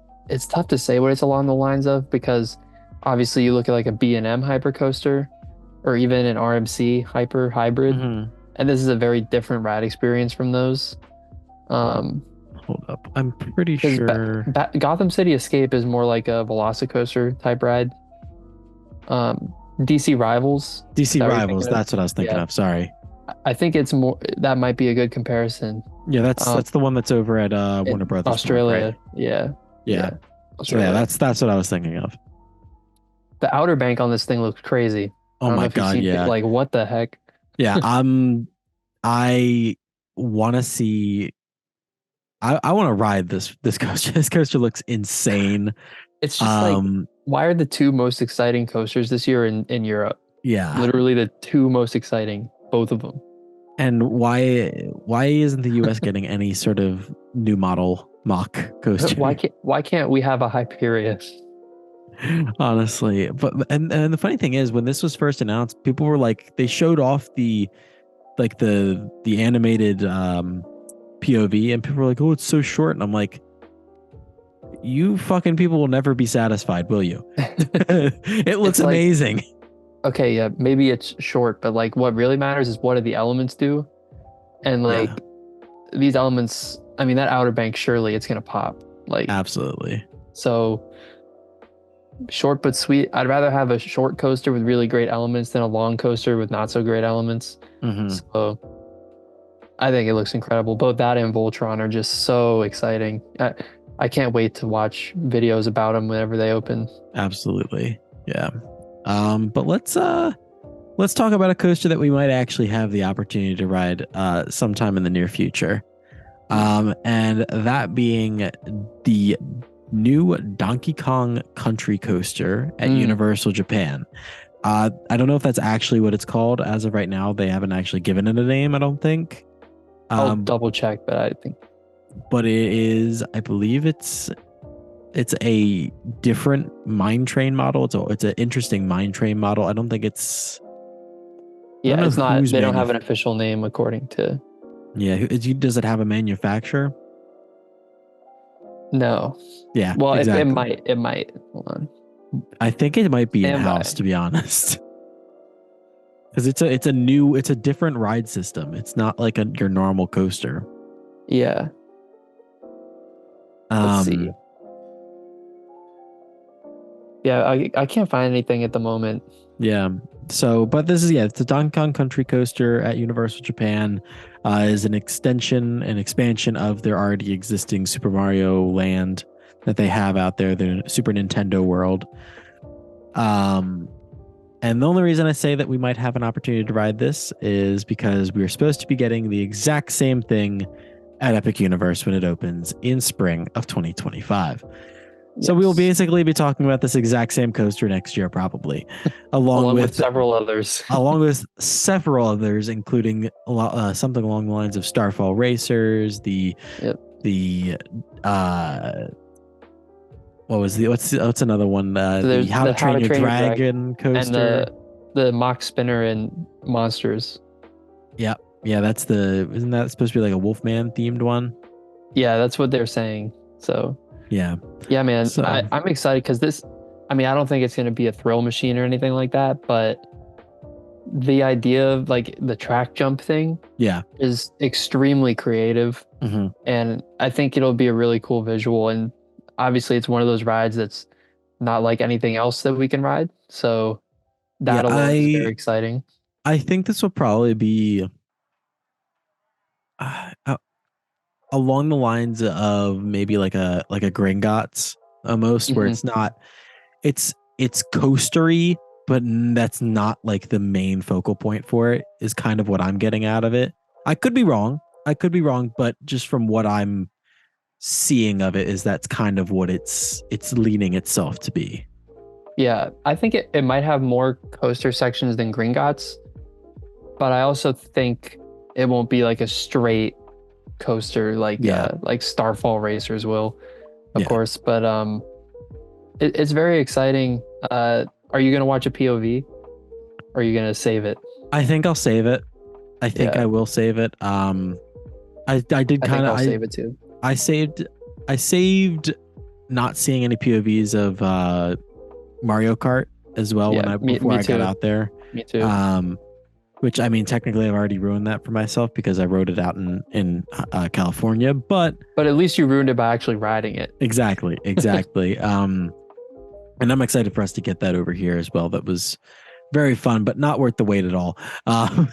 tough to say what it's along the lines of, because obviously you look at like a B&M hypercoaster or even an RMC hyper hybrid, and this is a very different ride experience from those. Hold up, I'm pretty sure Gotham City Escape is more like a Velocicoaster type ride. DC Rivals. That's what I was thinking of. Sorry. I think it's more, that might be a good comparison. Yeah, that's the one that's over at Warner Brothers Australia. Park, right? Yeah. Australia. Yeah, that's what I was thinking of. The Outer Bank on this thing looks crazy. Oh my God, yeah. Like, what the heck? Yeah, I want to see. I want to ride this coaster. This coaster looks insane. It's just like, why are the two most exciting coasters this year in Europe? Yeah, literally the two most exciting, both of them. And why isn't the US getting any sort of new model mock coaster? Why can't we have a Hyperia? Honestly, but and the funny thing is, when this was first announced, people were like, they showed off the animated POV, and people were like, "Oh, it's so short," and I'm like, "You fucking people will never be satisfied, will you?" It looks amazing. Okay, yeah, maybe it's short, but like what really matters is what do the elements do, and like these elements. I mean, that Outer Bank, surely it's gonna pop. Like absolutely. So short but sweet. I'd rather have a short coaster with really great elements than a long coaster with not so great elements. So I think it looks incredible. Both that and Voltron are just so exciting. I can't wait to watch videos about them whenever they open. Absolutely. Yeah. But let's talk about a coaster that we might actually have the opportunity to ride sometime in the near future. And that being the new Donkey Kong Country Coaster at Universal Japan. I don't know if that's actually what it's called as of right now. They haven't actually given it a name, I don't think. I'll double check, but I think. But it is, I believe it's a different mine train model. It's an interesting mine train model. I don't think it's. Yeah, it's not. They don't have an official name according to. Yeah, does it have a manufacturer? No. Yeah. Well, exactly. it might. Hold on. I think it might be in-house, to be honest. because it's a different ride system. It's not like your normal coaster. Yeah. Let's see. Um, Yeah, I can't find anything at the moment. yeah. So, but this is it's a Donkey Kong Country Coaster at Universal Japan. Is an expansion of their already existing Super Mario Land that they have out there, the Super Nintendo World. Um, and the only reason I say that we might have an opportunity to ride this is because we are supposed to be getting the exact same thing at Epic Universe when it opens in spring of 2025. So we will Yes. basically be talking about this exact same coaster next year, probably, along Along with with several others. several others, including something along the lines of Starfall Racers, Yep. the what's another one? So The there's How to the How Train to Your Train Your Dragon Dragon and coaster. the Mock Spinner and Monsters. Yeah, yeah, isn't that supposed to be like a Wolfman themed one? Yeah, that's what they're saying. So Yeah. yeah, man, So I'm excited because this. I mean, I don't think it's going to be a thrill machine or anything like that, but the idea of like the track jump thing yeah. is extremely creative, Hmm. and I think it'll be a really cool visual. And obviously, it's one of those rides that's not like anything else that we can ride. So Yeah, that alone is very exciting. I think this will probably be uh, along the lines of maybe like a Gringotts almost, where Hmm. it's coastery, but that's not like the main focal point for it. Is kind of what I'm getting out of it. I could be wrong. But just from what I'm seeing of it, is that's kind of what it's leaning itself to be. Yeah, I think it might have more coaster sections than Gringotts, but I also think it won't be like a straight coaster Yeah, like Starfall Racers will, of yeah. course. But it's very exciting. Are you gonna watch a POV? Or are you gonna save it? I think I'll save it. I think Yeah, I will save it. I did I think kind of I'll save it too. I saved not seeing any POVs of Mario Kart as well Yeah, before me I got too. out there. Me too. Um, which I mean, technically, I've already ruined that for myself because I rode it out in California. But But at least you ruined it by actually riding it. exactly. And I'm excited for us to get that over here as well. That was very fun, but not worth the wait at all. Um,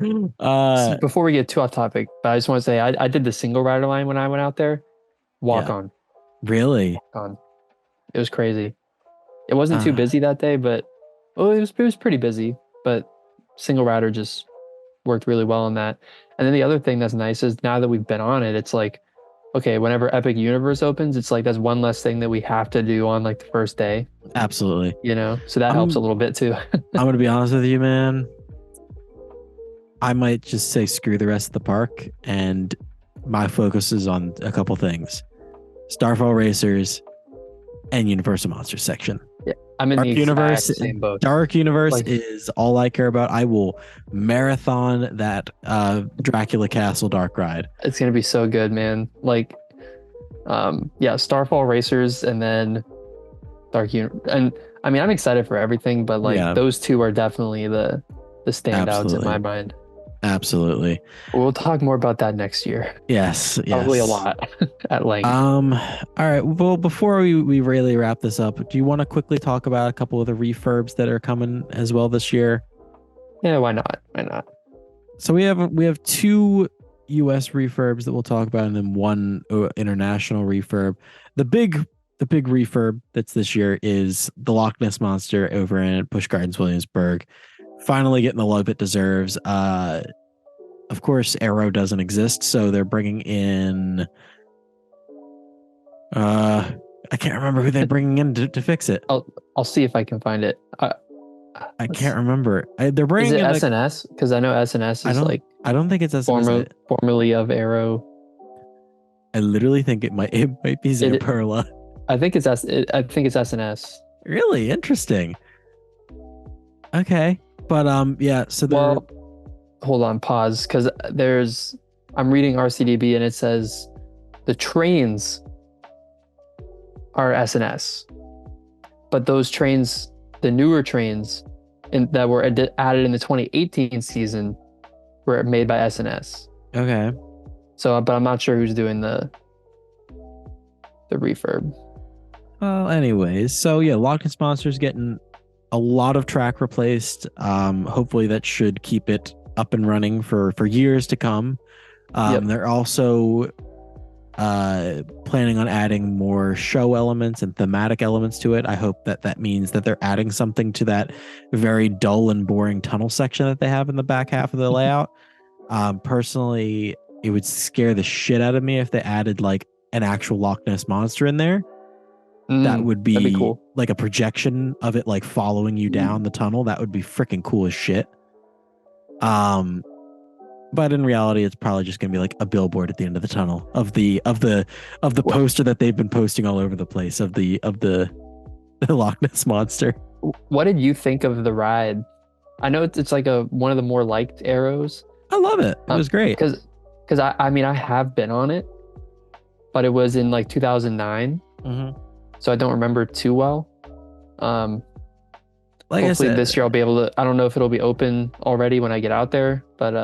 So uh, before we get too off topic, but I just want to say I did the single rider line when I went out there. Walk yeah, on, really. walk on. It was crazy. It wasn't too Uh, busy that day, but well, it was pretty busy. But single rider just worked really well on that. And then the other thing that's nice is now that we've been on it, it's like, okay, whenever Epic Universe opens, it's like that's one less thing that we have to do on like the first day, Absolutely. So that helps a I'm little bit too. I'm gonna be honest with you, man. I might just say screw the rest of the park, and my focus is on a couple things: Starfall Racers and Universal Monsters section. Yeah, I'm in the Dark Universe, exact same boat. Dark Universe Like is all I care about. I will marathon that Dracula Castle Dark ride. it's gonna be so good, man. Like, yeah, Starfall Racers and then and I mean, I'm excited for everything, but like Yeah, those two are definitely the standouts in my absolutely, mind. absolutely. We'll talk more about that next year. Yes, Probably a yes. lot at length. All right. Well, before we really wrap this up, do you want to quickly talk about a couple of the refurbs that are coming as well this year? Yeah, why not? Why not? So we have two U.S. refurbs that we'll talk about, and then one international refurb. The big the big refurb that's this year is the Loch Ness Monster over in Busch Gardens, Williamsburg. Finally getting the love it deserves. Of course, Arrow doesn't exist, so they're bringing in. I can't remember who they're bringing in to fix it. I'll see if I can find it. I can't remember. They're Is bringing it in a. SNS? Because I know SNS I is don't. like I don't think it's SNS. formerly of Arrow. I literally think it might be It Zamperla. I think it's SNS. Really interesting. Okay, but yeah. So they're Well, hold on, pause, because I'm reading RCDB and it says the trains are SNS, but those trains, the newer trains, that were added in the 2018 season were made by SNS. Okay. So, but I'm not sure who's doing the refurb. Well, anyways, so yeah, Loch Ness Monster's getting a lot of track replaced. Hopefully that should keep it up and running for years to come. Yep. They're also planning on adding more show elements and thematic elements to it. I hope that that means that they're adding something to that very dull and boring tunnel section that they have in the back half of the layout. Personally, it would scare the shit out of me if they added like an actual Loch Ness monster in there. That would That'd be be cool. like a projection of it like following you down the tunnel. That would be freaking cool as shit. But in reality, it's probably just gonna be like a billboard at the end of the tunnel of the poster that they've been posting all over the place the Loch Ness monster. What did you think of the ride? I know it's like one of the more liked arrows. I love it. It was great. Because I mean I have been on it, but it was in like 2009, so I don't remember too well. Like Hopefully I said, this year I'll be able to. I don't know if it'll be open already when I get out there, but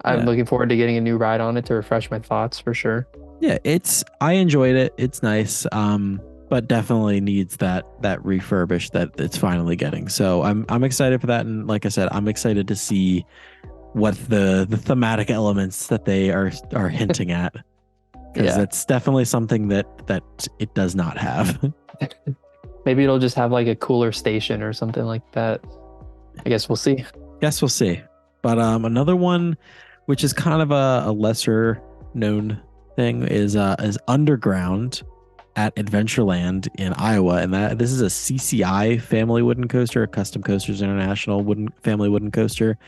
I'm Yeah. looking forward to getting a new ride on it to refresh my thoughts for sure. yeah, I enjoyed it. It's nice. But definitely needs that refurbish that it's finally getting. So I'm excited for that. And like I said, I'm excited to see what the thematic elements that they are hinting at. Because Yeah, it's definitely something that it does not have. maybe it'll just have like a cooler station or something like that. I guess we'll see. Guess we'll see. But another one, which is kind of a lesser known thing, is Underground at Adventureland in Iowa, and that this is a CCI family wooden coaster, a Custom Coasters International family wooden coaster.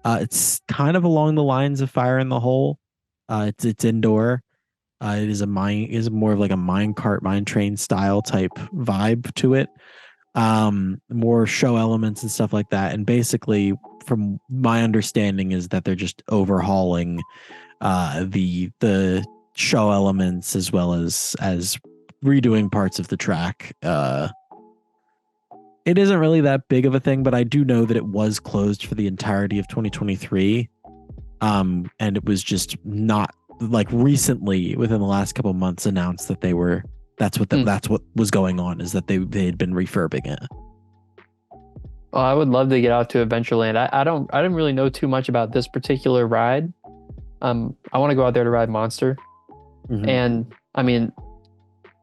It's kind of along the lines of Fire in the Hole. It's indoor. It is more of like a mine cart, mine train style type vibe to it. More show elements and stuff like that. And basically, from my understanding, is that they're just overhauling the show elements as well as redoing parts of the track. It isn't really that big of a thing, but I do know that it was closed for the entirety of 2023. And it was just not like recently within the last couple of months announced that that's what was going on, is that they had been refurbing it. Well, I would love to get out to Adventureland. I didn't really know too much about this particular ride. I want to go out there to ride Monster. And I mean,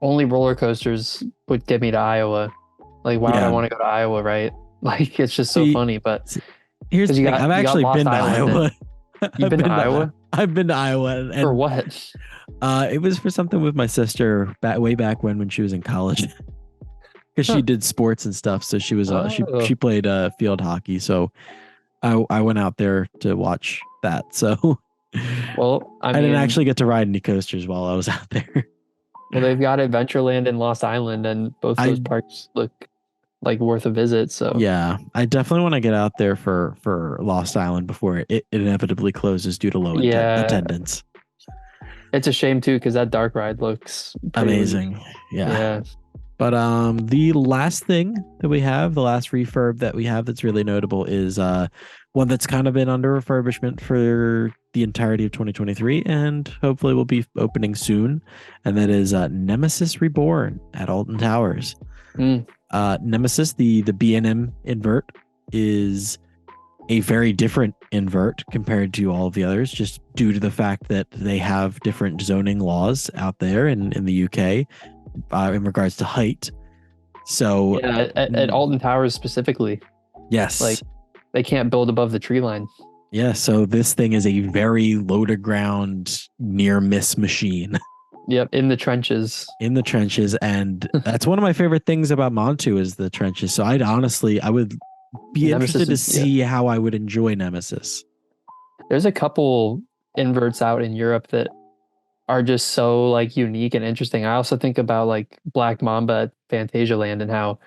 only roller coasters would get me to Iowa. Like, why would I want to go to Iowa, right? Like, it's just so funny. But here's the thing: I've actually been to Iowa. You've been to Iowa? I've been to Iowa. And for what? It was for something with my sister way back when she was in college. Because she did sports and stuff, so she was she played field hockey. So I went out there to watch that. So well, I didn't actually get to ride any coasters while I was out there. Well, they've got Adventureland and Lost Island, and both those parks look like worth a visit. So yeah, I definitely want to get out there for Lost Island before it inevitably closes due to low attendance. It's a shame too, because that dark ride looks amazing. Yeah. But the last thing that we have, the last refurb that we have that's really notable is one that's kind of been under refurbishment for the entirety of 2023 and hopefully will be opening soon. And that is Nemesis Reborn at Alton Towers. Nemesis, the B&M invert, is a very different invert compared to all of the others, just due to the fact that they have different zoning laws out there in the UK in regards to height. So yeah, at Alton Towers specifically. Yes. Like they can't build above the tree line. Yeah, so this thing is a very low to ground near miss machine. Yep, in the trenches. In the trenches, and that's one of my favorite things about Montu is the trenches. So I would be interested to see how I would enjoy Nemesis. There's a couple inverts out in Europe that are just so like unique and interesting. I also think about like Black Mamba at Fantasialand and how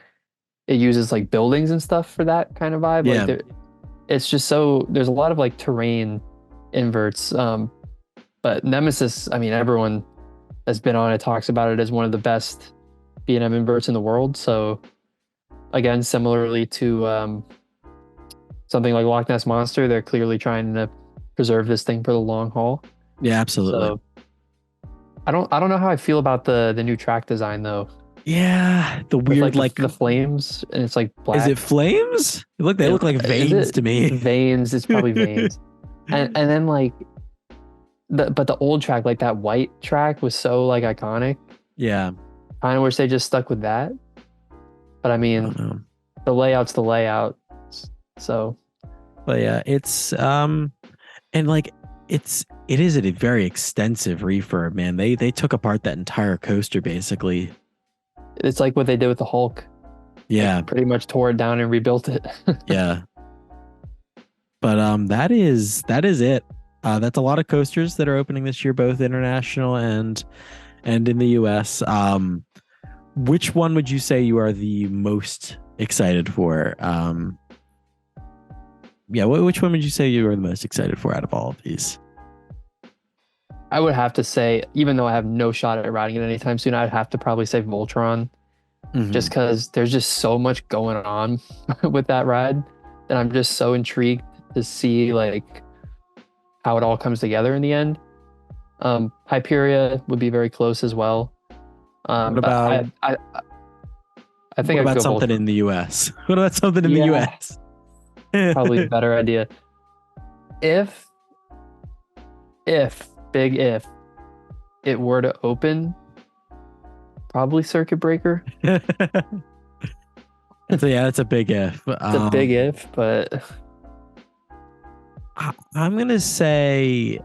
it uses like buildings and stuff for that kind of vibe. Yeah. Like it's just so there's a lot of like terrain inverts. But Nemesis, I mean, everyone that's been on it talks about it as one of the best B&M inverts in the world. So again, similarly to something like Loch Ness Monster, they're clearly trying to preserve this thing for the long haul. Yeah, absolutely. So I don't know how I feel about the new track design though. Yeah, the With weird like the flames and it's like is black. it flames? They look like Is veins it to me. veins? It's probably veins. And then like the old track, like that white track was so like iconic. Yeah. Kind of wish they just stuck with that. But I I mean, don't know. the layout's the layout. So But yeah, it's and like it is a very extensive refurb, man. They took apart that entire coaster basically. it's like what they did with the Hulk. Yeah. Like, pretty much tore it down and rebuilt it. Yeah. But that is it. That's a lot of coasters that are opening this year, both international and in the US. Which one would you say you are the most excited for? Yeah, which one would you say you are the most excited for out of all of these? I would have to say, even though I have no shot at riding it anytime soon, I'd have to probably say Voltron, just Mhm. because there's just so much going on with that ride that I'm just so intrigued to see like how it all comes together in the end. Hyperia would be very close as well. What But about I think what I could about go something Voltron. in the US? What about something in the Yeah, US? probably a better idea. If if big if it were to open, probably Circuit Breaker. So yeah, that's a big if. It's a big if, but I'm gonna say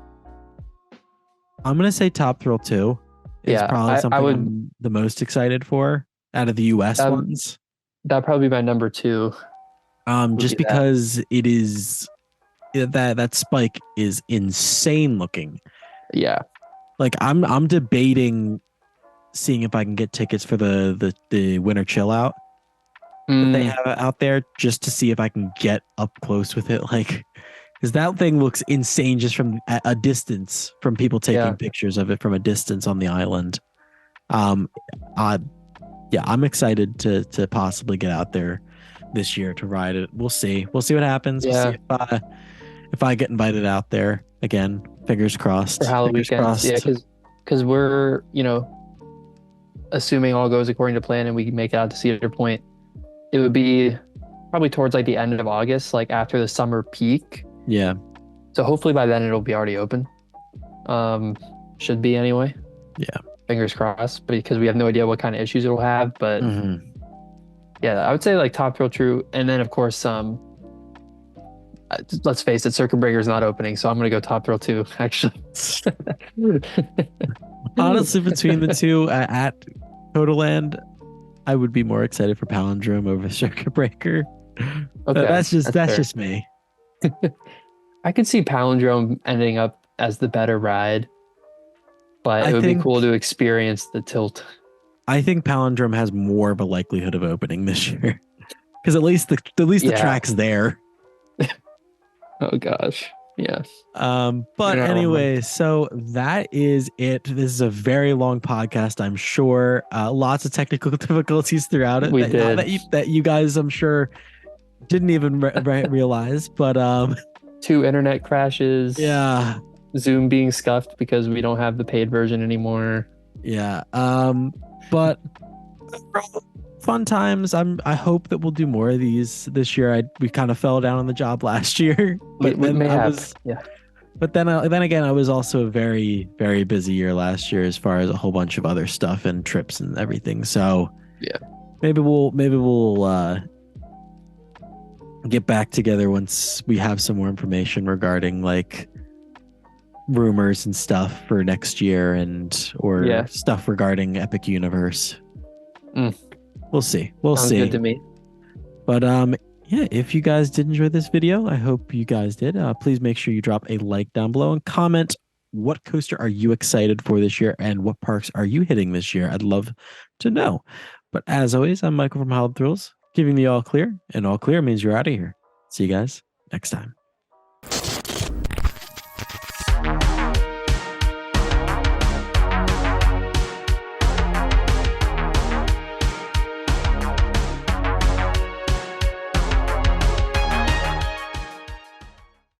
Top Thrill 2 is yeah, probably I something would I'm the most excited for out of the US um ones. that'd probably be my number two would Just be that. because it is that spike is insane looking. Yeah. Like I'm debating seeing if I can get tickets for the winter chill out that they Mm, have out there just to see if I can get up close with it. Like, because that thing looks insane just from a distance, from people yeah. taking pictures of it from a distance on the island. Um, uh, yeah, I'm excited to possibly get out there this year to ride it. We'll see. We'll see what happens. We'll see Yeah. if I get invited out there again. Fingers For crossed. Halloween Fingers weekends. Yeah, crossed. because we're, assuming all goes according to plan and we make it out to Cedar Point, it would be probably towards like the end of August, like after the summer peak. Yeah. So hopefully by then it'll be already open. Um, should be anyway. Yeah. Fingers crossed, because we have no idea what kind of issues it'll have. But Mm-hmm. yeah, I would say like Top Thrill True, and then of course, let's face it, Circuit Breaker is not opening, so I'm gonna go Top Thrill 2, actually. Honestly, between the two at Total Land, I would be more excited for Palindrome over Circuit Breaker. But Okay, that's fair. just me. I could see Palindrome ending up as the better ride, but I it would be cool think to experience the tilt. I think Palindrome has more of a likelihood of opening this year because at least the Yeah. track's there. Oh gosh. Yeah. But You're not wrong. anyway, so that is it. This is a very long podcast, I'm sure. Lots of technical difficulties throughout it We did that you guys, I'm sure, didn't even realize. But 2 internet crashes, yeah, Zoom being scuffed because we don't have the paid version anymore. yeah. But fun times. I hope that we'll do more of these this year. We kind of fell down on the job last year, We, but we then may I have. was Yeah. But then again, I was also a very, very busy year last year as far as a whole bunch of other stuff and trips and everything. So Yeah. maybe we'll get back together once we have some more information regarding like rumors and stuff for next year or Yeah. stuff regarding Epic Universe. Mm. We'll see. We'll Sounds see. good to me. But yeah, if you guys did enjoy this video, I hope you guys did. Please make sure you drop a like down below and comment what coaster are you excited for this year and what parks are you hitting this year. I'd love to know. But as always, I'm Michael from Howled Thrills, giving the all clear, and all clear means you're out of here. See you guys next time.